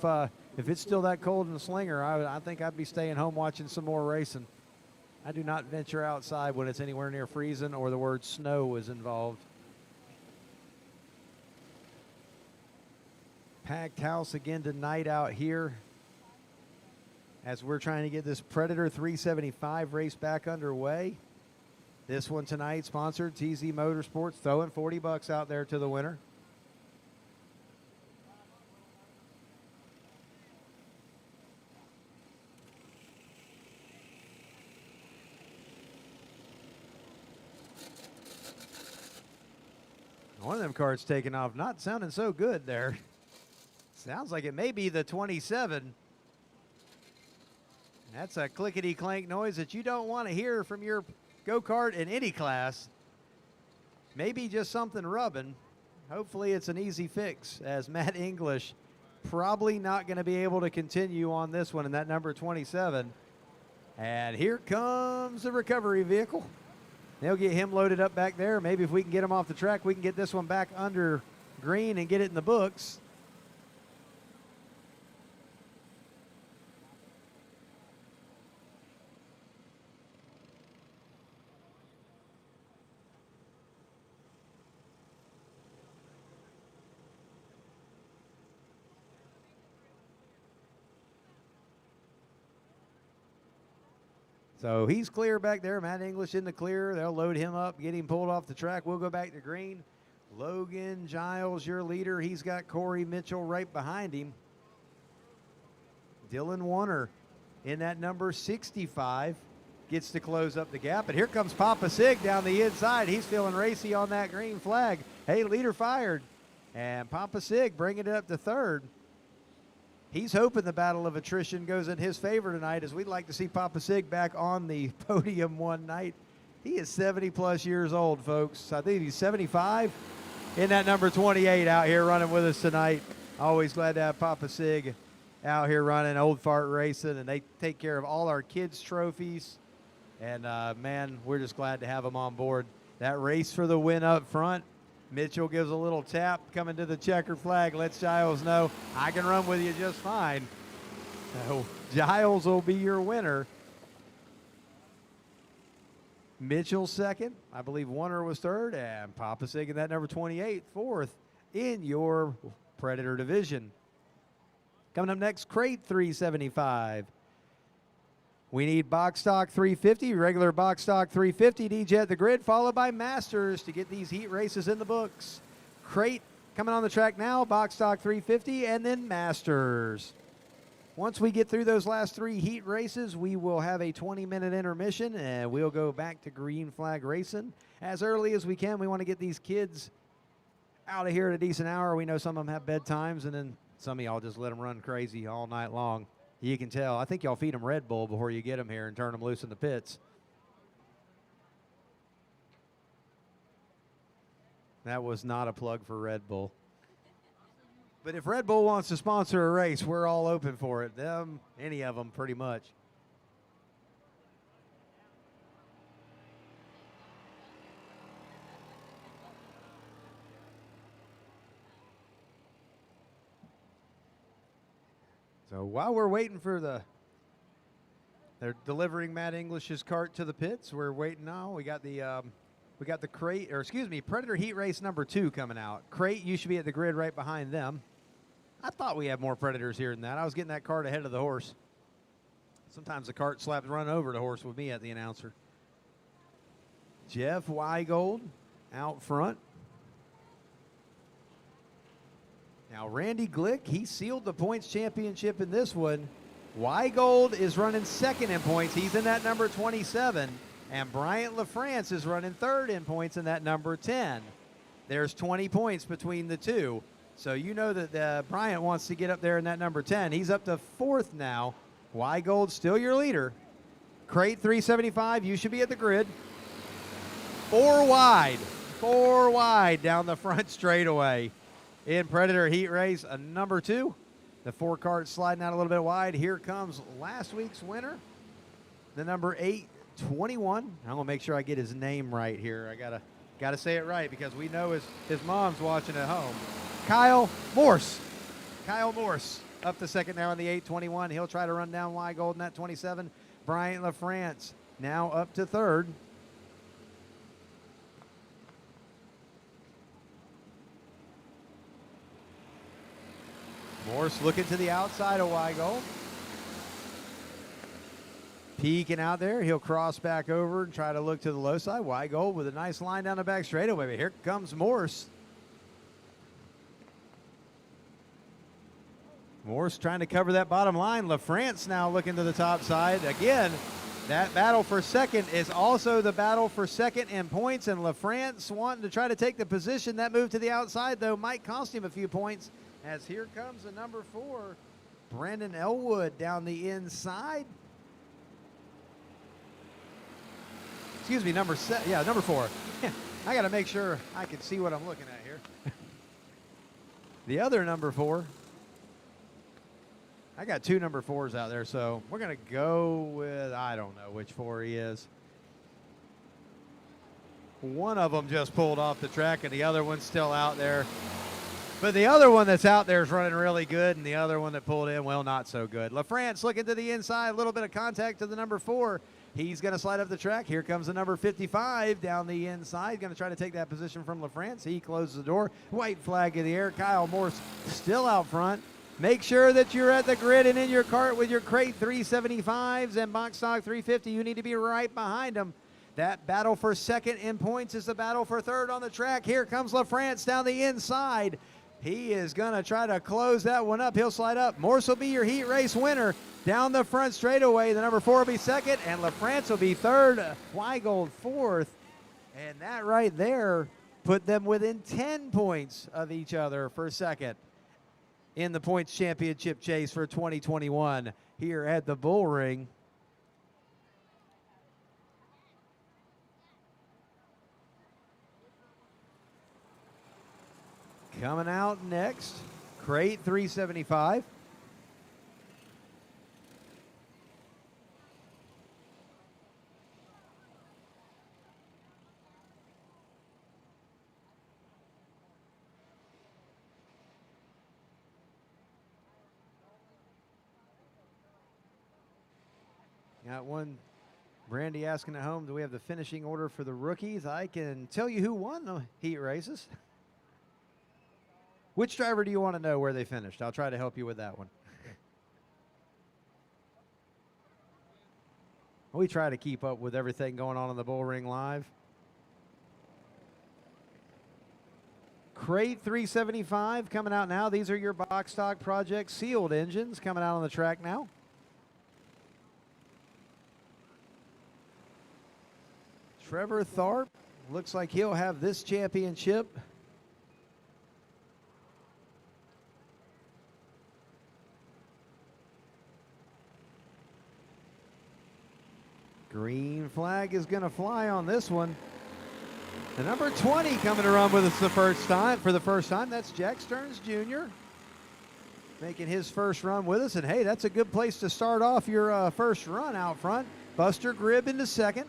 if it's still that cold in the Slinger, I think I'd be staying home watching some more racing. I do not venture outside when it's anywhere near freezing or the word snow is involved. Packed house again tonight out here as we're trying to get this Predator 375 race back underway. This one tonight sponsored TZ Motorsports, throwing $40 out there to the winner. One of them carts taking off, not sounding so good there. Sounds like it may be the 27. That's a clickety-clank noise that you don't want to hear from your go-kart in any class. Maybe just something rubbing. Hopefully it's an easy fix, as Matt English probably not going to be able to continue on this one in that number 27. And here comes the recovery vehicle. They'll get him loaded up back there. Maybe if we can get him off the track, we can get this one back under green and get it in the books. So he's clear back there. Matt English in the clear. They'll load him up, get him pulled off the track. We'll go back to green. Logan Giles, your leader. He's got Corey Mitchell right behind him. Dylan Warner in that number 65 gets to close up the gap. And here comes Papa Sig down the inside. He's feeling racy on that green flag. Hey, leader fired. And Papa Sig bringing it up to third. He's hoping the battle of attrition goes in his favor tonight, as we'd like to see Papa Sig back on the podium one night. He is 70-plus years old, folks. I think he's 75 in that number 28 out here running with us tonight. Always glad to have Papa Sig out here running Old Fart Racing, and they take care of all our kids' trophies. And, man, we're just glad to have them on board. That race for the win up front. Mitchell gives a little tap coming to the checker flag, lets Giles know, I can run with you just fine. So Giles will be your winner. Mitchell second. I believe Warner was third, and Papa Sig in that number 28, fourth in your Predator division. Coming up next, Crate 375. We need box stock 350, regular box stock 350, DJ at the grid, followed by Masters to get these heat races in the books. Crate coming on the track now, box stock 350, and then Masters. Once we get through those last three heat races, we will have a 20-minute intermission, and we'll go back to green flag racing as early as we can. We want to get these kids out of here at a decent hour. We know some of them have bedtimes, and then some of y'all just let them run crazy all night long. You can tell. I think y'all feed them Red Bull before you get them here and turn them loose in the pits. That was not a plug for Red Bull. But if Red Bull wants to sponsor a race, we're all open for it. Them, any of them, pretty much. So while we're waiting for they're delivering Matt English's cart to the pits. We're waiting now. We got the crate, or excuse me, Predator Heat Race number 2 coming out. Crate, you should be at the grid right behind them. I thought we had more Predators here than that. I was getting that cart ahead of the horse. Sometimes the cart slaps run over the horse with me at the announcer. Jeff Weigold out front. Now, Randy Glick, he sealed the points championship in this one. Weigold is running second in points. He's in that number 27. And Bryant LaFrance is running third in points in that number 10. There's 20 points between the two. So you know that Bryant wants to get up there in that number 10. He's up to fourth now. Weigold still your leader. Crate 375, you should be at the grid. Four wide down the front straightaway. In Predator Heat Race, a number 2. The 4 cart sliding out a little bit wide. Here comes last week's winner, the number 821. I'm gonna make sure I get his name right here. I gotta say it right because we know his mom's watching at home. Kyle Morse. Kyle Morse up to second now in the 821. He'll try to run down Weigold in that 27. Bryant LaFrance now up to third. Morse looking to the outside of Weigold. Peeking out there. He'll cross back over and try to look to the low side. Weigold with a nice line down the back straightaway. But here comes Morse. Morse trying to cover that bottom line. LaFrance now looking to the top side. Again, that battle for second is also the battle for second in points. And LaFrance wanting to try to take the position. That move to the outside, though, might cost him a few points. As here comes the number 4, Brandon Elwood down the inside. Excuse me, number 4. I got to make sure I can see what I'm looking at here. The other number 4. I got 2 number 4s out there, so we're going to go with, I don't know which 4 he is. One of them just pulled off the track, and the other one's still out there. But the other one that's out there is running really good, and the other one that pulled in, well, not so good. LaFrance looking to the inside, a little bit of contact to the number 4. He's going to slide up the track. Here comes the number 55 down the inside. Going to try to take that position from LaFrance. He closes the door. White flag in the air. Kyle Morse still out front. Make sure that you're at the grid and in your cart with your crate 375s and box stock 350. You need to be right behind them. That battle for second in points is the battle for third on the track. Here comes LaFrance down the inside. He is going to try to close that one up. He'll slide up. Morse will be your heat race winner. Down the front straightaway, the number 4 will be second, and LaFrance will be third. Weigold fourth. And that right there put them within 10 points of each other for second in the points championship chase for 2021 here at the Bullring. Coming out next, crate 375. Got one, Brandy asking at home, do we have the finishing order for the rookies? I can tell you who won the heat races. Which driver do you want to know where they finished? I'll try to help you with that one. We try to keep up with everything going on the Bullring Live. Crate 375 coming out now. These are your box stock project sealed engines coming out on the track now. Trevor Tharp looks like he'll have this championship. Green flag is going to fly on this one. The number 20 coming to run with us for the first time. That's Jack Stearns Jr. making his first run with us. And hey, that's a good place to start off your first run out front. Buster Gribb into second.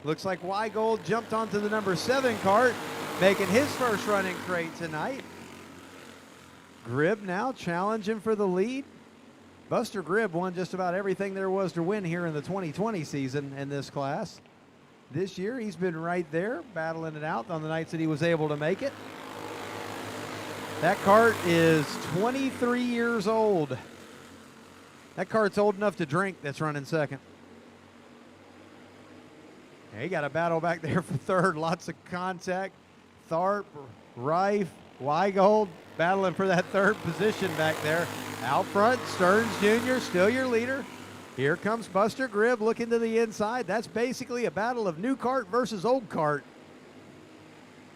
Looks like Weigold jumped onto the number 7 cart, making his first run in crate tonight. Gribb now challenging for the lead. Buster Gribb won just about everything there was to win here in the 2020 season in this class. This year, he's been right there, battling it out on the nights that he was able to make it. That cart is 23 years old. That cart's old enough to drink that's running second. He got a battle back there for third. Lots of contact. Tharp, Reif, Weigold battling for that third position back there. Out front, Stearns Jr. still your leader. Here comes Buster Gribb looking to the inside. That's basically a battle of new kart versus old kart.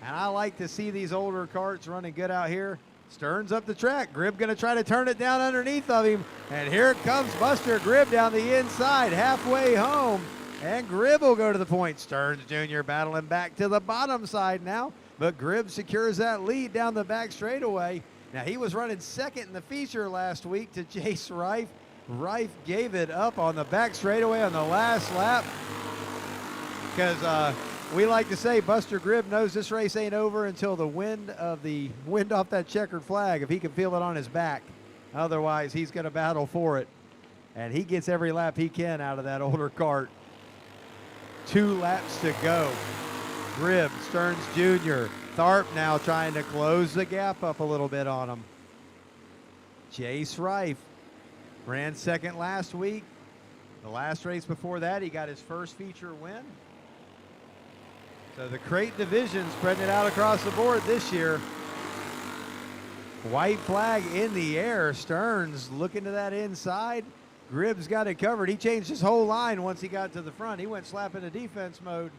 And I like to see these older karts running good out here. Stearns up the track. Gribb going to try to turn it down underneath of him. And here comes Buster Gribb down the inside, halfway home. And Gribb will go to the point. Stearns Jr. battling back to the bottom side now. But Gribb secures that lead down the back straightaway. Now, he was running second in the feature last week to Jace Reif. Reif gave it up on the back straightaway on the last lap. Because we like to say Buster Gribb knows this race ain't over until the wind off that checkered flag, if he can feel it on his back. Otherwise, he's going to battle for it. And he gets every lap he can out of that older kart. 2 laps to go. Gribb, Stearns Jr., Tharp now trying to close the gap up a little bit on him. Jace Reif ran second last week. The last race before that, he got his first feature win. So the crate division spreading it out across the board this year. White flag in the air. Stearns looking to that inside. Gribb's got it covered. He changed his whole line once he got to the front. He went slap into defense mode,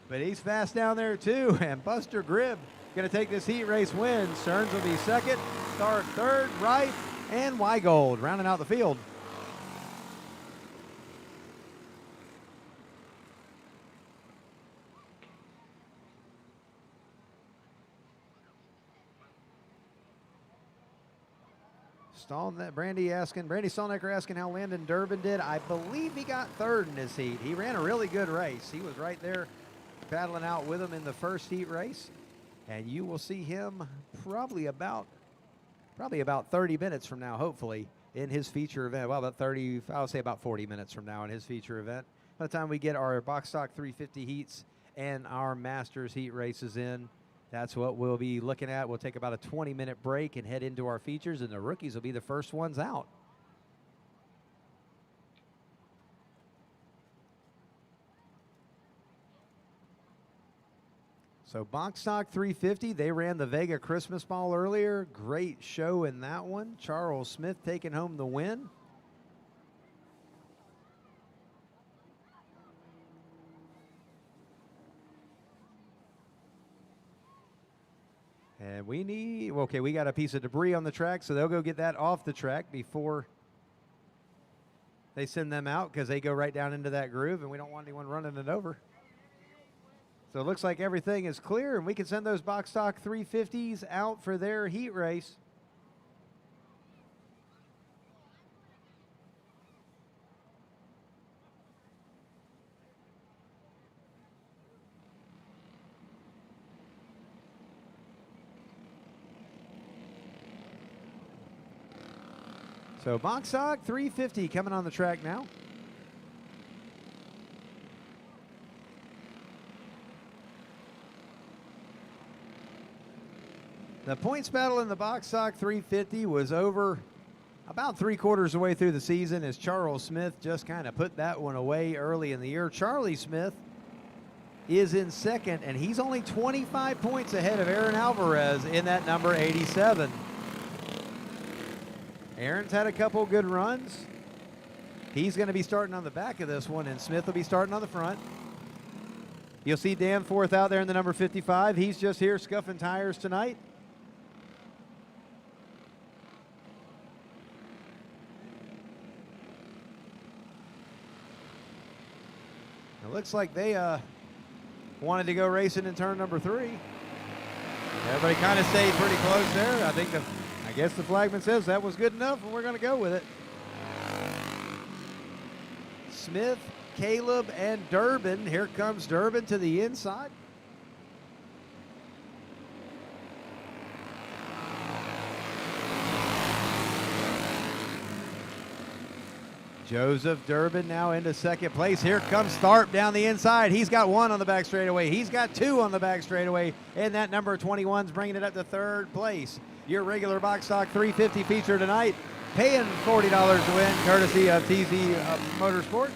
but he's fast down there too. And Buster Gribb going to take this heat race win. Stearns will be second, Tharp third, Reif, and Weigold rounding out the field. Brandy Stallnecker asking how Landon Durbin did. I believe he got third in his heat. He ran a really good race. He was right there battling out with him in the first heat race. And you will see him probably about 30 minutes from now, hopefully, in his feature event. Well, about 30, I would say about 40 minutes from now in his feature event. By the time we get our box stock 350 heats and our Masters heat races in, that's what we'll be looking at. We'll take about a 20-minute break and head into our features, and the rookies will be the first ones out. So box stock 350, they ran the Vega Christmas Ball earlier. Great show in that one. Charles Smith taking home the win. And we got a piece of debris on the track, so they'll go get that off the track before they send them out, because they go right down into that groove, and we don't want anyone running it over. So it looks like everything is clear, and we can send those box stock 350s out for their heat race. So box stock 350 coming on the track now. The points battle in the box stock 350 was over about 3/4 of the way through the season, as Charles Smith just kind of put that one away early in the year. Charlie Smith is in second, and he's only 25 points ahead of Aaron Alvarez in that number 87. Aaron's had a couple good runs. He's going to be starting on the back of this one, and Smith will be starting on the front. You'll see Danforth out there in the number 55. He's just here scuffing tires tonight. It looks like they wanted to go racing in turn number 3. Everybody kind of stayed pretty close there. I guess the flagman says that was good enough, and we're going to go with it. Smith, Caleb, and Durbin. Here comes Durbin to the inside. Joseph Durbin now into second place. Here comes Tharp down the inside. He's got 1 on the back straightaway. He's got 2 on the back straightaway, and that number 21's bringing it up to 3rd place. Your regular box stock 350 feature tonight, paying $40 to win, courtesy of TZ Motorsports.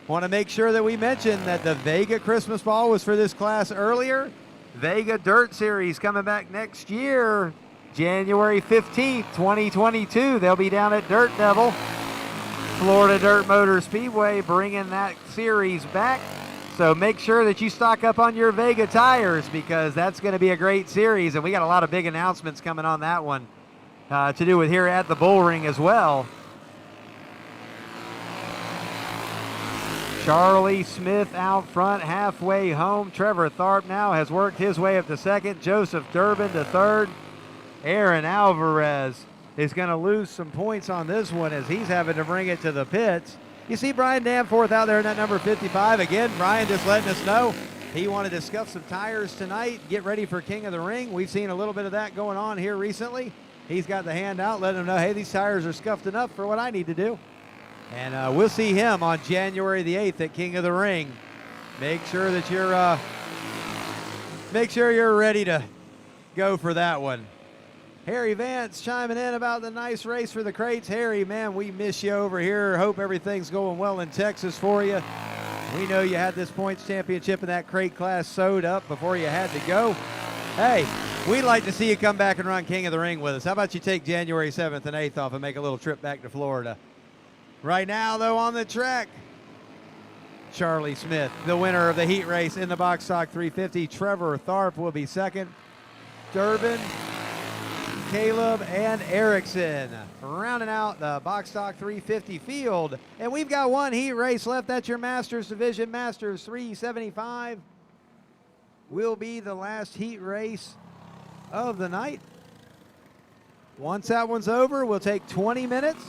Want to make sure that we mention that the Vega Christmas Ball was for this class earlier. Vega Dirt Series coming back next year, January 15th, 2022. They'll be down at Dirt Devil. Florida Dirt Motor Speedway bringing that series back. So make sure that you stock up on your Vega tires because that's going to be a great series. And we got a lot of big announcements coming on that one to do with here at the Bullring as well. Charlie Smith out front, halfway home. Trevor Tharp now has worked his way up to second. Joseph Durbin to third. Aaron Alvarez is going to lose some points on this one as he's having to bring it to the pits. You see Brian Danforth out there in that number 55. Again, Brian just letting us know he wanted to scuff some tires tonight, get ready for King of the Ring. We've seen a little bit of that going on here recently. He's got the hand out, letting them know, hey, these tires are scuffed enough for what I need to do. And we'll see him on January the 8th at King of the Ring. Make sure that you're ready to go for that one. Harry Vance chiming in about the nice race for the crates. Harry, man, we miss you over here. Hope everything's going well in Texas for you. We know you had this points championship in that crate class sewed up before you had to go. Hey, we'd like to see you come back and run King of the Ring with us. How about you take January 7th and 8th off and make a little trip back to Florida? Right now, though, on the track, Charlie Smith, the winner of the heat race in the box stock 350. Trevor Tharp will be second. Durbin, Caleb, and Erickson rounding out the box stock 350 field. And we've got one heat race left. That's your Masters division. Masters 375 will be the last heat race of the night. Once that one's over, we'll take 20 minutes.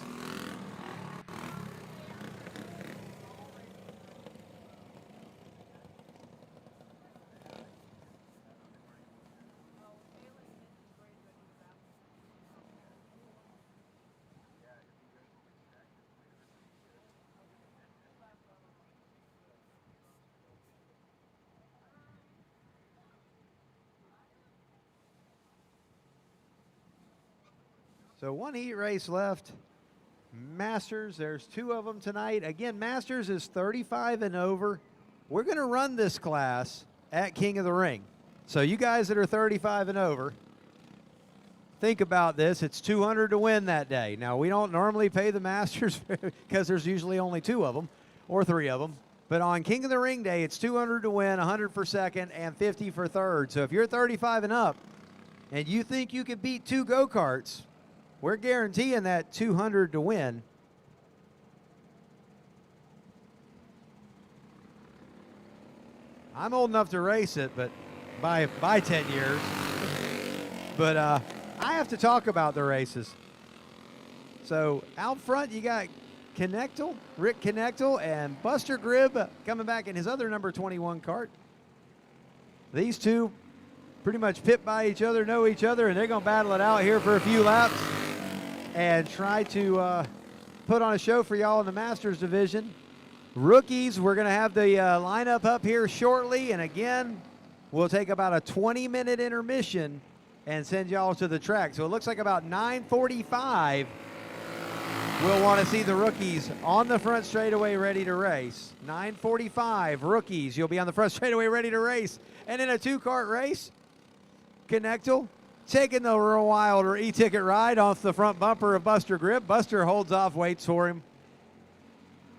So one heat race left. Masters, there's two of them tonight. Again, Masters is 35 and over. We're going to run this class at King of the Ring. So you guys that are 35 and over, think about this. It's $200 to win that day. Now, we don't normally pay the Masters because there's usually only two of them or three of them. But on King of the Ring day, it's $200 to win, $100 for second, and $50 for third. So if you're 35 and up and you think you could beat two go-karts, we're guaranteeing that $200 to win. I'm old enough to race it, but by 10 years. But I have to talk about the races. So out front, you got Rick Connectel, and Buster Gribb coming back in his other number 21 kart. These two pretty much pit by each other, know each other, and they're going to battle it out here for a few laps and try to put on a show for y'all in the Masters division. Rookies, we're going to have the lineup up here shortly, and again, we'll take about a 20-minute intermission and send y'all to the track. So it looks like about 9:45, we'll want to see the rookies on the front straightaway ready to race. 9:45, rookies, you'll be on the front straightaway ready to race. And in a two-kart race, Connectel taking the real wild e-ticket ride off the front bumper of Buster Gribb. Buster holds off, waits for him.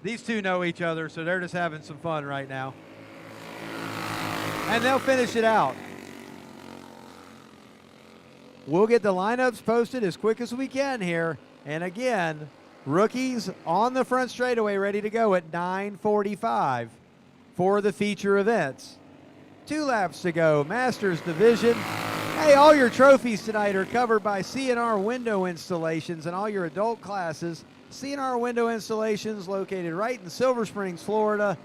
These two know each other, so they're just having some fun right now. And they'll finish it out. We'll get the lineups posted as quick as we can here. And again, rookies on the front straightaway ready to go at 9:45 for the feature events. 2 laps to go, Masters Division. Hey, all your trophies tonight are covered by C&R Window Installations and all your adult classes. C&R Window Installations located right in Silver Springs, Florida.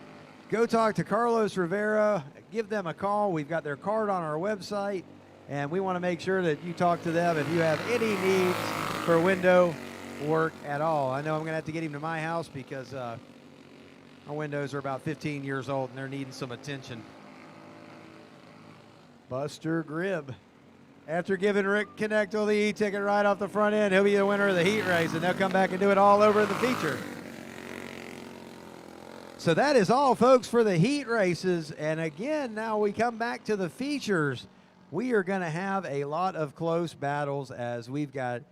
Go talk to Carlos Rivera. Give them a call. We've got their card on our website, and we want to make sure that you talk to them if you have any needs for window work at all. I know I'm going to have to get him to my house because our windows are about 15 years old and they're needing some attention. Buster Gribb. After giving Rick Connectel the e-ticket right off the front end, he'll be the winner of the heat race, and they'll come back and do it all over in the feature. So that is all, folks, for the heat races. And again, now we come back to the features. We are going to have a lot of close battles as we've got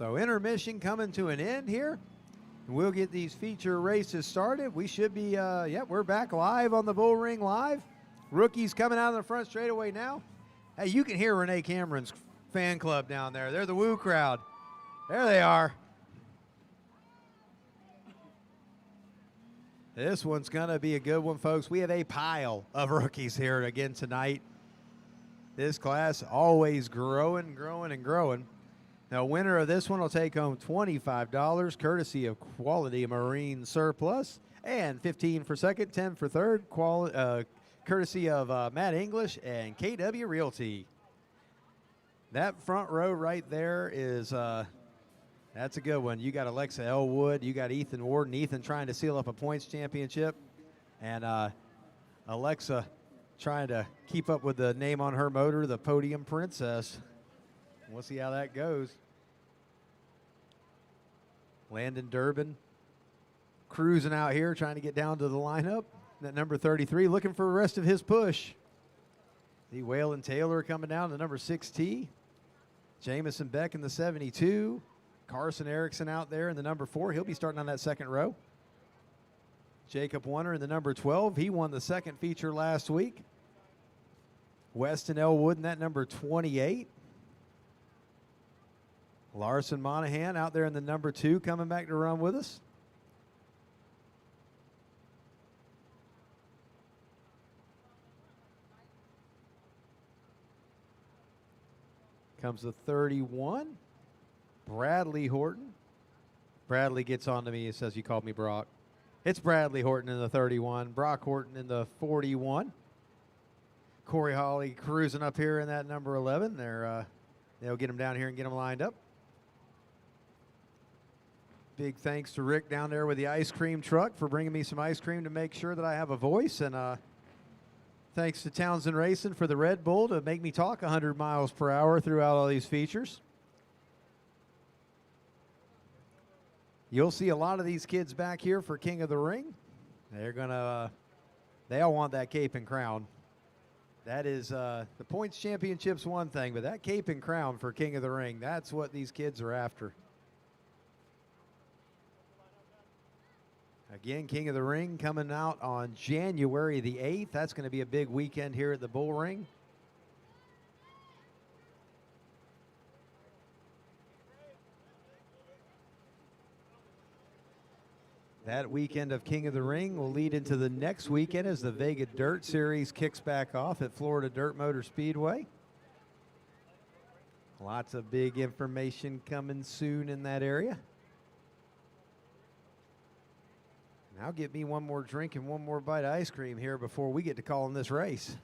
So intermission coming to an end here. We'll get these feature races started. We should be, we're back live on the Bullring Live. Rookies coming out of the front straightaway now. Hey, you can hear Renee Cameron's fan club down there. They're the Woo crowd. There they are. This one's going to be a good one, folks. We have a pile of rookies here again tonight. This class always growing, growing, and growing. Now, winner of this one will take home $25, courtesy of Quality Marine Surplus, and $15 for second, $10 for third, courtesy of Matt English and KW Realty. That front row right there is, that's a good one. You got Alexa Elwood, you got Ethan Warden. Ethan trying to seal up a points championship, and Alexa trying to keep up with the name on her motor, the Podium Princess. We'll see how that goes. Landon Durbin cruising out here, trying to get down to the lineup. That number 33 looking for the rest of his push. The Waylon Taylor coming down to number 6T. Jamison Beck in the 72. Carson Erickson out there in the number 4. He'll be starting on that second row. Jacob Warner in the number 12. He won the second feature last week. Weston Elwood in that number 28. Larson Monahan out there in the number 2 coming back to run with us. Comes the 31, Bradley Horton. Bradley gets on to me and says, "You called me Brock." It's Bradley Horton in the 31, Brock Horton in the 41. Corey Hawley cruising up here in that number 11. They'll get him down here and get him lined up. Big thanks to Rick down there with the ice cream truck for bringing me some ice cream to make sure that I have a voice. And thanks to Townsend Racing for the Red Bull to make me talk 100 miles per hour throughout all these features. You'll see a lot of these kids back here for King of the Ring. They all want that cape and crown. That is the points championship's one thing, but that cape and crown for King of the Ring, that's what these kids are after. Again, King of the Ring coming out on January the 8th. That's going to be a big weekend here at the Bullring. That weekend of King of the Ring will lead into the next weekend as the Vega Dirt Series kicks back off at Florida Dirt Motor Speedway. Lots of big information coming soon in that area. Now get me one more drink and one more bite of ice cream here before we get to calling this race.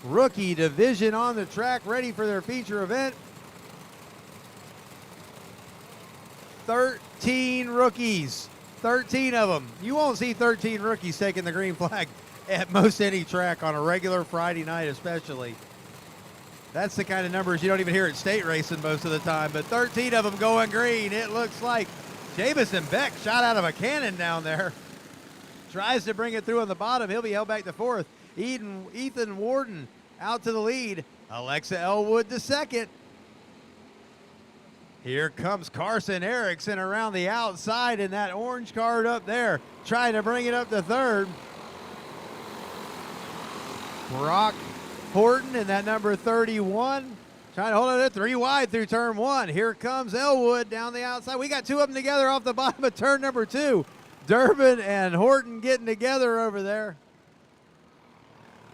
Rookie division on the track, ready for their feature event. 13 rookies, 13 of them. You won't see 13 rookies taking the green flag at most any track on a regular Friday night especially. That's the kind of numbers you don't even hear at state racing most of the time, but 13 of them going green. It looks like Jamison Beck shot out of a cannon down there. Tries to bring it through on the bottom. He'll be held back to fourth. Ethan Warden out to the lead. Alexa Elwood to second. Here comes Carson Erickson around the outside in that orange card up there, trying to bring it up to third. Brock Horton in that number 31. Trying to hold it 3 wide through turn 1. Here comes Elwood down the outside. We got 2 of them together off the bottom of turn number 2. Durbin and Horton getting together over there.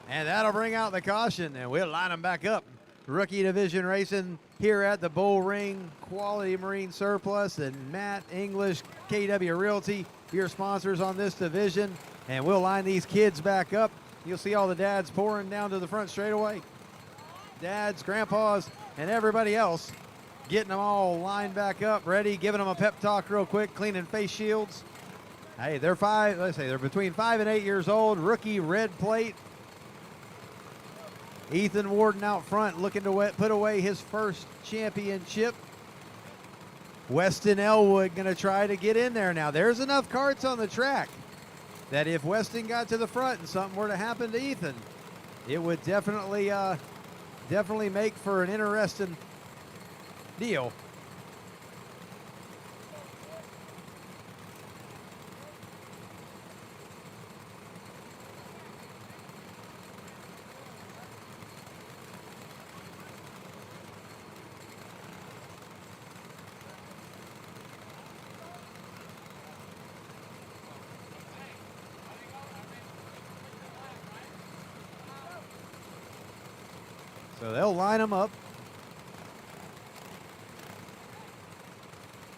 And that'll bring out the caution, and we'll line them back up. Rookie division racing here at the Bullring Quality Marine Surplus, and Matt English, KW Realty, your sponsors on this division. And we'll line these kids back up. You'll see all the dads pouring down to the front straightaway. Dads, grandpas, and everybody else getting them all lined back up, ready, giving them a pep talk real quick, cleaning face shields. Hey, they're between 5 and 8 years old. Rookie red plate. Ethan Warden out front looking to put away his first championship. Weston Elwood going to try to get in there now. There's enough karts on the track that if Weston got to the front and something were to happen to Ethan, it would definitely make for an interesting deal. So they'll line them up.